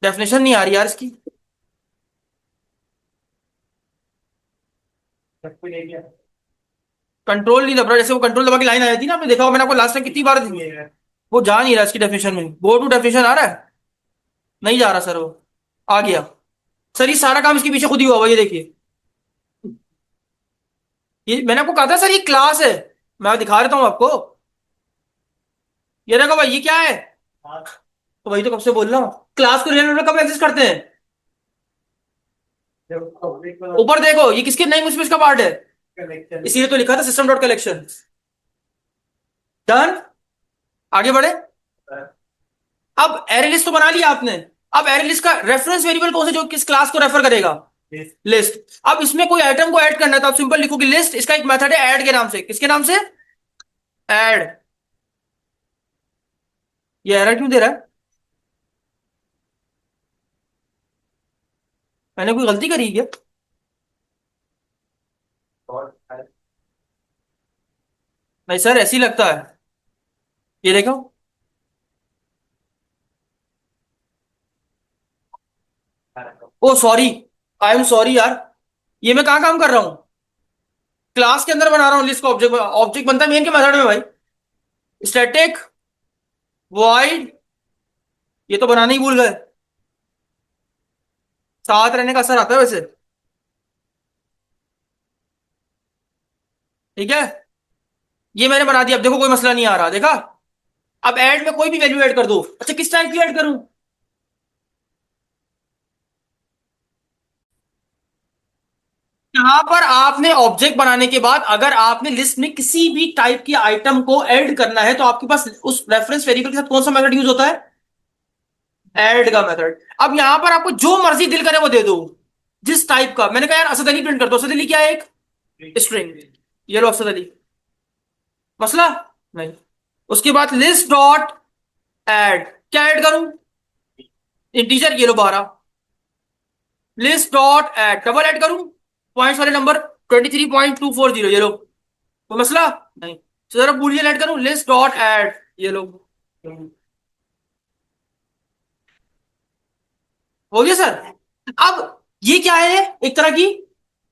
डेफिनेशन नहीं आ रही यार इसकी। कंट्रोल नहीं दबा, जैसे वो कंट्रोल दबा की लाइन आई थी ना, आपने देखा होगा, मैंने आपको लास्ट टाइम कितनी बार दी है। वो जा नहीं रहा इसकी डेफिनेशन में। गो टू डेफिनेशन आ रहा है, नहीं जा रहा सर वो। आ गया सर, ये सारा काम इसके पीछे खुद ही हुआ हुआ, ये देखिए। ये मैंने आपको कहा था सर, ये क्लास है, मैं दिखा देता हूं आपको। ये देखो भाई, ये क्या है? तो वही तो कब से बोल रहा हूँ, क्लास को रियल में कब एग्जिस्ट करते हैं? ऊपर देखो, ये किसके नेम स्पेस का पार्ट है? इसीलिए तो लिखा था सिस्टम डॉट कलेक्शन। डन, आगे बढ़े। अब एरे लिस्ट तो बना लिया आपने। अब एरे लिस्ट का रेफरेंस वेरिएबल कौन सा, जो किस क्लास को रेफर करेगा? लिस्ट। अब इसमें कोई आइटम को ऐड करना है तो आप सिंपल लिखोगे लिस्ट, इसका एक मेथड है ऐड के नाम से। किसके नाम से? ऐड। ये एरर क्यों दे रहा है? मैंने कोई गलती करी क्या? नहीं सर, ऐसी लगता है। ये देखो, ओ सॉरी, आई एम सॉरी यार। ये मैं कहाँ काम कर रहा हूँ? क्लास के अंदर बना रहा हूँ लिस्ट का ऑब्जेक्ट। ऑब्जेक्ट बनता है मेन के मेथड में भाई। स्टैटिक वॉइड, ये तो बनाना ही भूल गए। साथ रहने का असर आता है वैसे। ठीक है, ये मैंने बना दिया। अब देखो कोई मसला नहीं आ रहा, देखा? अब ऐड में कोई भी वैल्यू ऐड कर दो। अच्छा, किस टाइप की ऐड करूं? यहां पर आपने ऑब्जेक्ट बनाने के बाद अगर आपने लिस्ट में किसी भी टाइप की आइटम को ऐड करना है तो आपके पास उस रेफरेंस वेरिएबल के साथ कौन सा मेथड यूज होता है? ऐड का मेथड। अब यहां पर आपको जो मर्जी दिल करे वो दे दो, जिस टाइप का। मैंने कहा यार असद अली प्रिंट कर दो। असद अली क्या है? एक स्ट्रिंग। ये लो असद अली, मसला नहीं। उसके बाद लिस्ट डॉट ऐड, क्या ऐड करूं? इंटीजर, ये लो 12। List dot add, double add करूं पॉइंट्स वाले नंबर 23.240, ये लो। कोई मसला नहीं। तो जरा बूलियन ऐड करूं, लिस्ट डॉट ऐड, ये लो। हो गया सर। अब ये क्या है? एक तरह की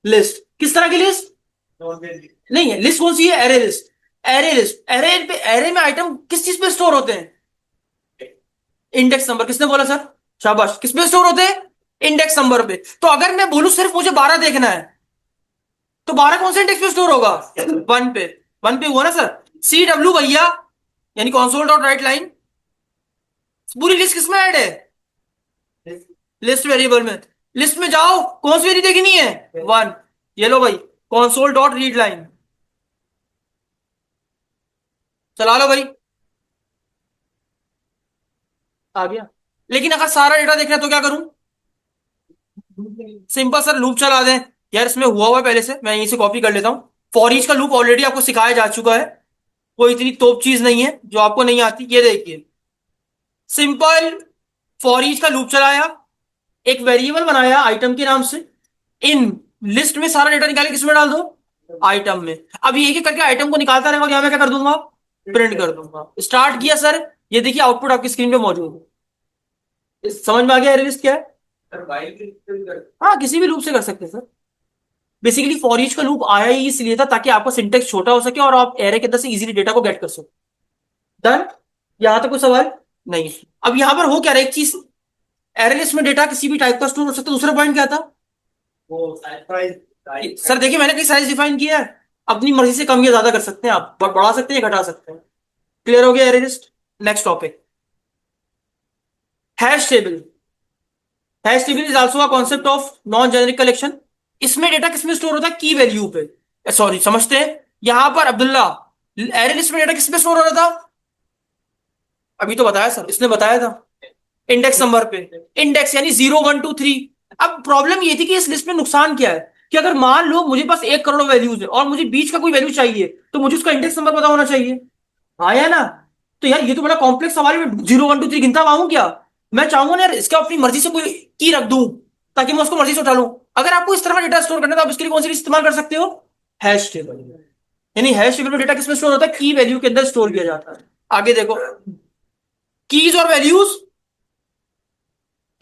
लिस्ट। किस तरह की लिस्ट? नहीं है लिस्ट, कौन सी है? Array list. Array list, array पे, एरे में आइटम किस चीज पे स्टोर होते हैं? Index number. किसने बोला सर? शाबाश। किस पे स्टोर होते हैं? इंडेक्स नंबर पे। तो अगर मैं बोलूं सिर्फ मुझे 12 देखना है, तो 12 कौन से इंडेक्स पे स्टोर होगा? 1 पे। 1 पे हुआ ना सर। सी डब्ल्यू भैया, यानी कंसोल डॉट राइट लाइन। पूरी लिस्ट किसमें ऐड है? लिस्ट वेरिएबल में। लिस्ट में जाओ, कौन सी वेरी देखनी है? 1। ये लो भाई, कंसोल डॉट रीड लाइन, चला लो भाई, आ गया। लेकिन अगर सारा डेटा देखना है तो क्या करूं? सिंपल सर, लूप चला दें। यार इसमें हुआ हुआ है पहले से, मैं यहीं से कॉपी कर लेता हूं। फॉर ईच का लूप ऑलरेडी आपको सिखाया जा चुका है, कोई इतनी तोप चीज नहीं है जो आपको नहीं आती। ये देखिए, सिंपल फॉर ईच का लूप चलाया, एक वेरिएबल बनाया आइटम के नाम से। इन लिस्ट में सारा डेटा निकाल के किसमें डाल दो? आइटम में। अब एक एक करके आइटम को निकालता रहेगा, यहां मैं क्या कर दूंगा? प्रिंट कर दूंगा। स्टार्ट किया सर, ये देखिए आउटपुट आपकी स्क्रीन पे मौजूद है। समझ में आ गया लिस्ट क्या है? हाँ, किसी भी लूप से कर सकते हैं सर। बेसिकली फॉर ईच का लूप आया ही इसलिए था ताकि आपका सिंटेक्स छोटा हो सके और आप एरे के अंदर से इजीली डेटा को गेट कर सको। डन, यहां तक कोई सवाल नहीं? अब यहां पर हो क्या रहा है, एक चीज, एरे लिस्ट में डेटा किसी भी टाइप का स्टोर हो सकता है। दूसरा पॉइंट क्या था? वो साइज सर देखिए, मैंने कई साइज डिफाइन किया है, अपनी मर्जी से कम या ज्यादा कर सकते हैं आप, बढ़ा सकते हैं या घटा सकते हैं। क्लियर हो गया array list? Next topic, hash table. Hash table is also a concept of non generic collection. इसमें डेटा किसमें स्टोर होता है? की वैल्यू पे। सॉरी, समझते हैं। यहां पर अब्दुल्ला, एरे लिस्ट में डेटा किस पे स्टोर हो रहा था? अभी तो बताया सर, इसने बताया था इंडेक्स नंबर पे। इंडेक्स यानी 0 1 2 3। अब प्रॉब्लम ये थी कि इस लिस्ट में नुकसान क्या है कि अगर मान लो मुझे पास 1 करोड़ वैल्यूज है और मुझे बीच का कोई वैल्यू चाहिए, तो मुझे उसका इंडेक्स नंबर पता होना चाहिए। हाँ या ना? तो यार ये तो बड़ा कॉम्प्लेक्स सवाल है, मैं 0 1 2 3 गिनता पाऊं क्या? मैं चाहूंगा ना यार इसका अपनी मर्जी से कोई की रख दूं, ताकि मैं उसको मर्जी से उठा लूं। अगर आपको इस तरह का डेटा स्टोर करना है तो आप इसके लिए कौन सी चीज इस्तेमाल कर सकते हो? Hash table. यानी हैश टेबल में डेटा किसमें स्टोर होता है? की वैल्यू के अंदर स्टोर किया जाता है। आगे देखो, कीज और वैल्यूज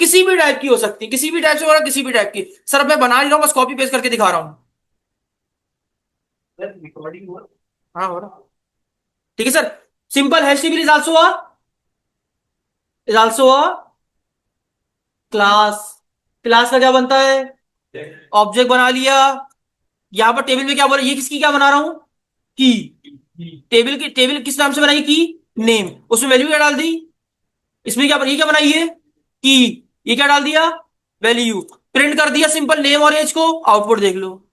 किसी भी टाइप की हो सकती है, किसी भी टाइप से और किसी भी टाइप की। सर मैं बना नहीं रहा हूं, बस कॉपी पेस्ट करके दिखा रहा हूं। रिकॉर्डिंग हुआ। हाँ हो रहा। ठीक है sir. Simple hash table is also a class. Class का क्या बनता है? ऑब्जेक्ट बना लिया। यहां पर टेबल में क्या बोला, ये किसकी क्या बना रहा हूं? की। टेबल की टेबल किस नाम से बनाई? की नेम। उसमें वैल्यू क्या डाल दी? इसमें क्या, ये क्या बनाई है? की। ये क्या डाल दिया? वैल्यू। प्रिंट कर दिया सिंपल नेम और एज को, आउटपुट देख लो।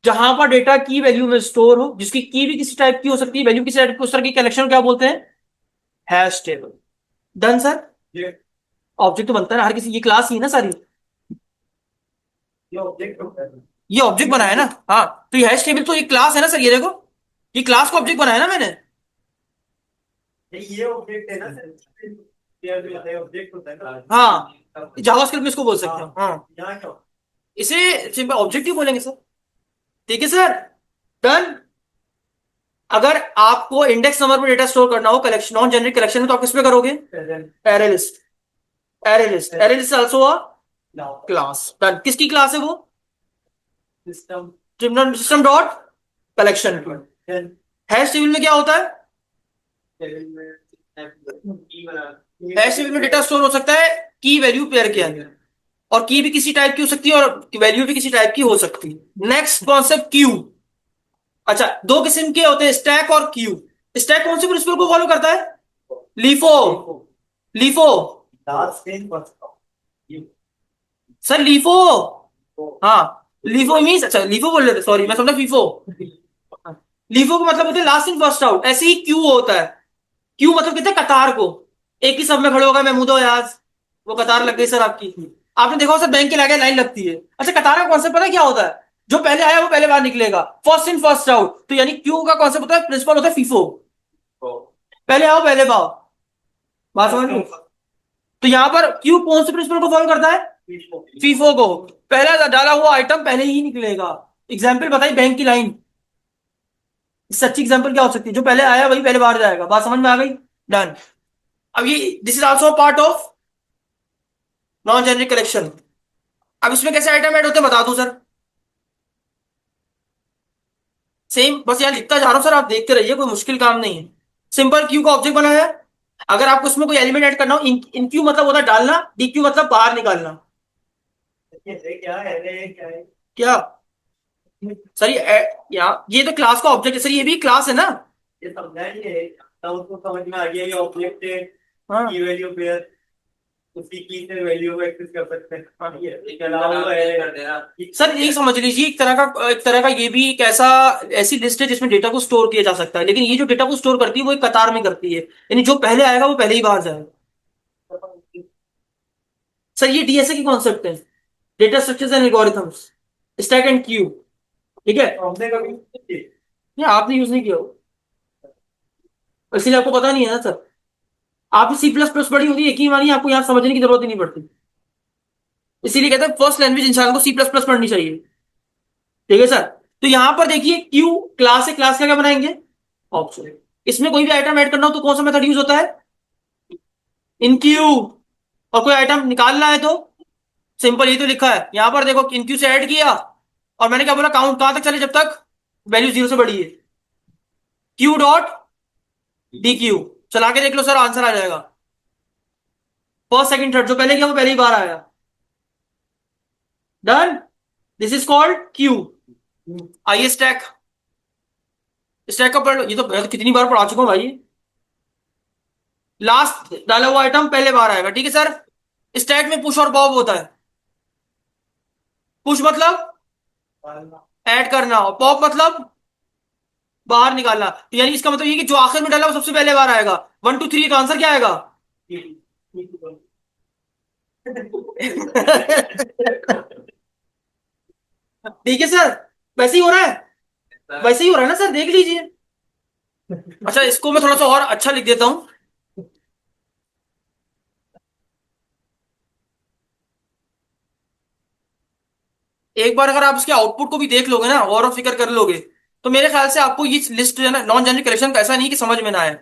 जहां पर डेटा की वैल्यू में स्टोर हो, जिसकी की भी किसी टाइप की हो सकती है, वैल्यू किसी टाइप की, उस तरह की कलेक्शन क्या बोलते हैं? Hash table. Done sir. ये ऑब्जेक्ट तो बनता है ना हर किसी, ये क्लास ही है ना सारी। ये ऑब्जेक्ट होता है। ये ऑब्जेक्ट बनाया ना, हाँ। तो ये हैश टेबल तो एक क्लास है ना सर, ये देखो, ये क्लास को ऑब्जेक्ट बनाया ना मैंने। ये ऑब्जेक्ट है ना सर, ये जो है ऑब्जेक्ट होता है ना। हाँ, जावास्क्रिप्ट में इसको बोल सकते हैं, हाँ। यहाँ क्या? इसे सिंपल ऑब्जेक्ट ही बोलेंगे सर। ठीक है सर। डन। अगर आपको इंडेक्स नंबर पर डेटा स्टोर करना हो कलेक्शन, नॉन जेनरिक कलेक्शन में, तो आप किस पे करोगे? Array list. Array list also a class. Done. किसकी क्लास है वो? सिस्टम। सिस्टम डॉट कलेक्शन की। हैश टेबल में क्या होता है? हैश टेबल में डेटा स्टोर हो सकता है की वैल्यू पेयर के अंदर, और की भी किसी टाइप की हो सकती है और वैल्यू भी किसी टाइप की हो सकती है। Next concept, Q. अच्छा, दो किस्म के होते हैं, स्टैक और क्यू। स्टैक कौन से प्रिंसिपल को फॉलो करता है? LIFO. LIFO. Last in first. Sir LIFO. हाँ, लीफो मीन्स, अच्छा लीफो बोल रहे थे, सॉरी मैं समझा फीफो। लीफो का मतलब होता है लास्ट इन फर्स्ट आउट, ऐसे ही क्यू होता है। क्यू मतलब कहते हैं कतार को। एक ही सब में खड़े हो गए महमूदो याज, वो कतार लग गई सर आपकी। आपने देखा हो सर बैंक के लागे लाइन लगती है। अच्छा, कतार का कॉन्सेप्ट पता है क्या होता है? जो पहले आया वो पहले बाहर निकलेगा, फर्स्ट इन फर्स्ट आउट। तो यानी क्यू का कॉन्सेप्ट होता है, प्रिंसिपल होता है फीफो, पहले आओ पहले पाओ। बात समझ लो। तो यहां पर क्यू कौन से प्रिंसिपल को फॉलो करता है? फीफो को। पहला डाला हुआ आइटम पहले ही निकलेगा। एग्जाम्पल बताइए, बैंक की लाइन। सच्ची एग्जाम्पल क्या हो सकती है? जो पहले आया वही पहले बाहर जाएगा। बात समझ में आ गई? डन। अब ये this is also part of non generic collection. अब इसमें कैसे आइटम ऐड होते हैं बता दूं सर। सेम, बस यहाँ लिखता जा रहा हूं सर, आप देखते रहिए, कोई मुश्किल काम नहीं है। सिंपल क्यू का ऑब्जेक्ट बनाया है। अगर आपको इसमें कोई एलिमेंट ऐड करना हो, इन क्यू मतलब होता है डालना, डी क्यू मतलब बाहर निकालना। ये क्या है? ये क्या है? क्या सर? यहाँ ये तो क्लास का ऑब्जेक्ट है सर, ये भी क्लास है ना। ये समझाएंगे तब उसको समझ में आ गया। ये ऑब्जेक्ट है, हाँ। की वैल्यू पेयर, उसी की से वैल्यू को एक्सेस कर सकते हैं। हाँ। ये इसके अलावा वो है सर यही समझ लीजिए, एक तरह का ये भी एक ऐसा, ऐसी लिस्ट है जिसमें डेटा को स्टोर किया जा सकता है, लेकिन ये जो डेटा को स्टोर करती है वो एक कतार में करती है, यानी जो पहले आएगा वो पहले ही बाहर जाएगा। सर ये डीएसए की कॉन्सेप्ट है, data structures and algorithms, stack and Q. ठीक है, हमने कभी ये आपने यूज नहीं किया हो, इसलिए आपको पता नहीं है ना सर। आपने सी प्लस प्लस पढ़ी होगी, यकीन मानिए आपको यहाँ समझने की जरूरत ही नहीं पड़ती। इसीलिए कहते हैं फर्स्ट लैंग्वेज इंसान को सी प्लस प्लस पढ़नी चाहिए। ठीक है सर। तो यहां पर देखिए, क्यू क्लास है, क्लास का क्या बनाएंगे? ऑप्शन। इसमें कोई भी आइटम ऐड करना हो तो कौन सा मेथड यूज होता है? इन क्यू। और कोई आइटम निकालना है तो सिंपल, ये तो लिखा है यहां पर, देखो इन क्यू से ऐड किया, और मैंने क्या बोला, काउंट कहां तक चले जब तक वैल्यू 0 से बड़ी है। Q dot D Q. चला के देख लो सर, आंसर आ जाएगा। फर्स्ट सेकंड थर्ड, जो पहले किया वो पहले ही बार आया। Done. This is called Q. आइए स्टैक। स्टैक का पढ़ लो, ये तो मैं तो कितनी बार पढ़ा चुका हूं भाई। लास्ट डाला हुआ आइटम पहले बार आएगा, ठीक है सर। स्टैक में पुश और पॉप होता है। पुश मतलब ऐड करना, और पॉप मतलब बाहर निकालना। तो यानी इसका मतलब ये कि जो आखिर में डाला वो सबसे पहले बाहर आएगा। 1 2 3, तो आंसर क्या आएगा? ठीक है सर, वैसे ही हो रहा है, वैसे ही हो रहा है ना सर, देख लीजिए। अच्छा, इसको मैं थोड़ा सा और अच्छा लिख देता हूं। एक बार अगर आप इसके आउटपुट को भी देख लोगे ना, गौर और फिक्र कर लोगे, तो मेरे ख्याल से आपको ये लिस्ट जो है ना, नॉन जेनरिक कलेक्शन का, ऐसा नहीं कि समझ में ना आए।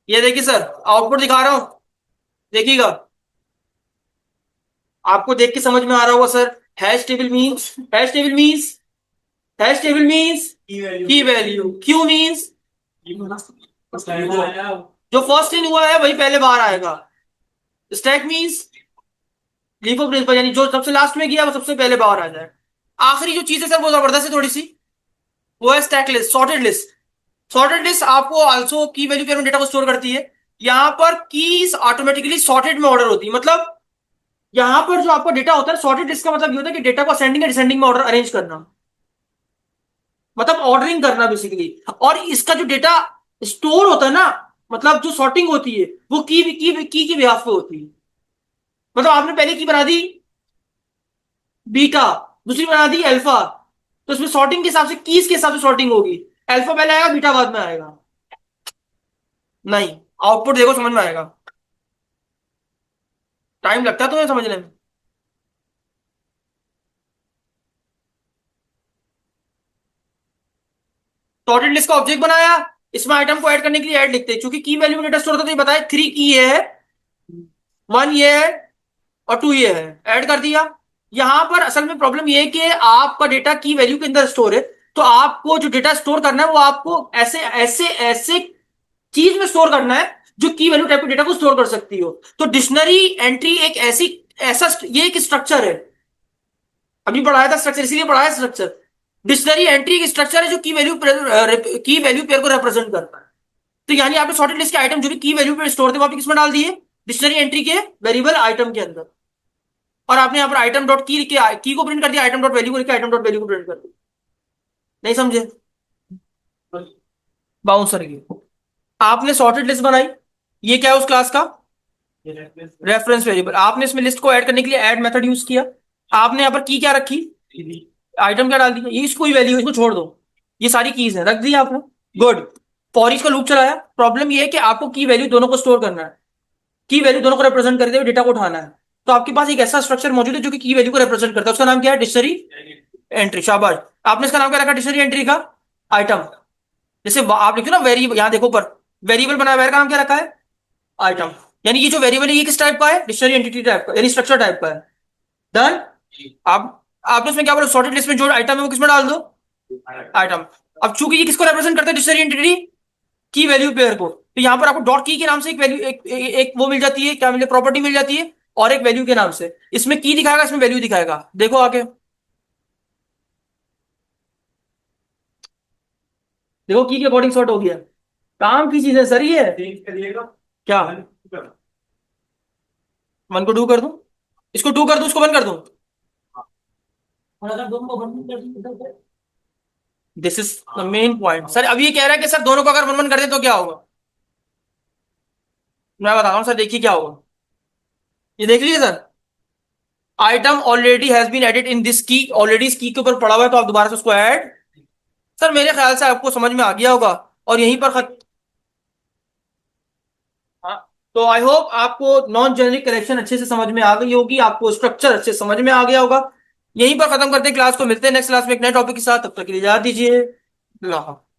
ये देखिए सर, आउटपुट दिखा रहा हूं, देखिएगा। आपको देख के समझ में आ रहा होगा sir. Hash table means, hash table means, hash table means key value, queue means जो फर्स्ट इन हुआ है वही पहले बाहर आएगा। Stack means LIFO of principle, यानी जो सबसे लास्ट में गया वो सबसे पहले बाहर आ जाए। आखिरी जो चीज है सर वो जबरदस्त है थोड़ी सी, वो है stack list, sorted list. Sorted list आपको आल्सो की वैल्यू पेयर में डेटा को स्टोर करती है। यहां पर कीज ऑटोमेटिकली सॉर्टेड में ऑर्डर होती है। मतलब यहां पर जो आपका डेटा होता है, सॉर्टेड लिस्ट का मतलब ये होता है कि डेटा को असेंडिंग या डिसेंडिंग में ऑर्डर अरेंज करना, मतलब ऑर्डरिंग करना बेसिकली। और इसका जो डेटा स्टोर होता है ना, मतलब जो सॉर्टिंग होती है वो की बिहाफ पे होती है। मतलब आपने पहले की बना दी बीटा, दूसरी बना दी अल्फा, तो इसमें सॉर्टिंग के हिसाब से, कीज के हिसाब से सॉर्टिंग होगी। अल्फा पहले आएगा, बीटा बाद में आएगा। नहीं, आउटपुट देखो, समझ में आएगा। टाइम लगता है तुम्हें समझने में। सॉर्टेड लिस्ट का ऑब्जेक्ट बनाया, इसमें आइटम को ऐड करने के लिए ऐड लिखते हैं, क्योंकि की वैल्यू में डेटा स्टोर होता है। तो ये बताया 3 की ये है, 1 ये है, और 2 ये है, ऐड कर दिया। यहां पर असल में प्रॉब्लम ये है कि आपका डेटा की वैल्यू के अंदर स्टोर है, तो आपको जो डेटा स्टोर करना है वो आपको ऐसे ऐसे ऐसे चीज में स्टोर करना है जो की वैल्यू टाइप के डेटा को स्टोर कर सकती हो। तो डिक्शनरी एंट्री एक ऐसी, ऐसा ये एक स्ट्रक्चर है। अभी पढ़ाया था स्ट्रक्चर, इसीलिए पढ़ाया स्ट्रक्चर। डिक्शनरी एंट्री एक स्ट्रक्चर है जो की वैल्यू पेयर को रिप्रेजेंट करता है। तो यानी आपने सॉर्टेड लिस्ट के आइटम जो भी की वैल्यू पे स्टोर थे वो आपने किसमें डाल दिए? डिक्शनरी एंट्री के वेरिएबल आइटम के अंदर। और आपने यहाँ पर आइटम डॉट की लिख के की को प्रिंट कर दिया, आइटम डॉट वैल्यू को लिख के आइटम डॉट वैल्यू को प्रिंट कर दिया। नहीं समझे? बाउंसर की आपने सॉर्टेड लिस्ट बनाई, ये क्या है उस क्लास का? Reference variable. आपने इसमें लिस्ट को ऐड करने के लिए ऐड मेथड यूज किया। आपने यहाँ पर की क्या रखी? आइटम क्या डाल दिया? ये इसको ही वैल्यू, इसको छोड़ दो, ये सारी कीज है, रख दी आपने। गुड। फॉर ईच का लूप चलाया। प्रॉब्लम ये है कि आपको की वैल्यू दोनों को स्टोर करना है, की वैल्यू दोनों को रिप्रेजेंट करते हुए डेटा को उठाना है। तो आपके पास एक ऐसा स्ट्रक्चर मौजूद है जो कि की वैल्यू को रिप्रेजेंट करता है, उसका नाम क्या है? Dictionary entry. शाबाश। आपने इसका नाम क्या रखा डिक्शनरी एंट्री का? आइटम। जैसे आप लिखो ना वेरिएबल, यहां देखो पर वेरिएबल बनाया, वेर का नाम क्या रखा है? आइटम। यानी ये जो वेरिएबल है ये किस टाइप का है? डिक्शनरी एंटिटी टाइप का, यानी स्ट्रक्चर टाइप का है। डन। आप आपने इसमें क्या बोला? सॉर्टेड लिस्ट में जो आइटम है वो किसमें डाल दो? आइटम। अब चूंकि ये किसको रिप्रेजेंट करता है? डिक्शनरी एंटिटी की वैल्यू पेयर को, तो यहां पर आपको डॉट की के नाम से एक वैल्यू, एक वो मिल जाती है, क्या मिल प्रॉपर्टी मिल जाती है, और एक वैल्यू के नाम से। इसमें की दिखाएगा, इसमें वैल्यू दिखाएगा। देखो आगे, देखो की के अकॉर्डिंग सॉर्ट हो गया। काम की चीज है सर ये। चेंज करिएगा। क्या? 1 को 2 कर दूं, इसको 2 कर दूं, इसको 1 कर दूं? और अगर दोनों को 1 this is the main point sir. अब ये कह रहा है कि सर दोनों को अगर 1 1 कर दे तो क्या होगा? मैं बताता हूँ सर, देखिए क्या होगा। ये देख लीजिए sir, item already has been added in this key, already इस की के ऊपर पड़ा हुआ है, तो आप दोबारा से उसको ऐड। सर मेरे ख्याल से आपको समझ में आ गया होगा, और यहीं पर हाँ। तो आई होप आपको नॉन जेनरिक करेक्शन अच्छे से समझ में आ गई होगी, आपको स्ट्रक्चर अच्छे से समझ में आ गया होगा। यहीं पर खत्म करते हैं क्लास को, मिलते हैं नेक्स्ट क्लास में एक नए टॉपिक के साथ। तब तक के लिए इजाजत दीजिए। अल्लाह हाफ़िज़।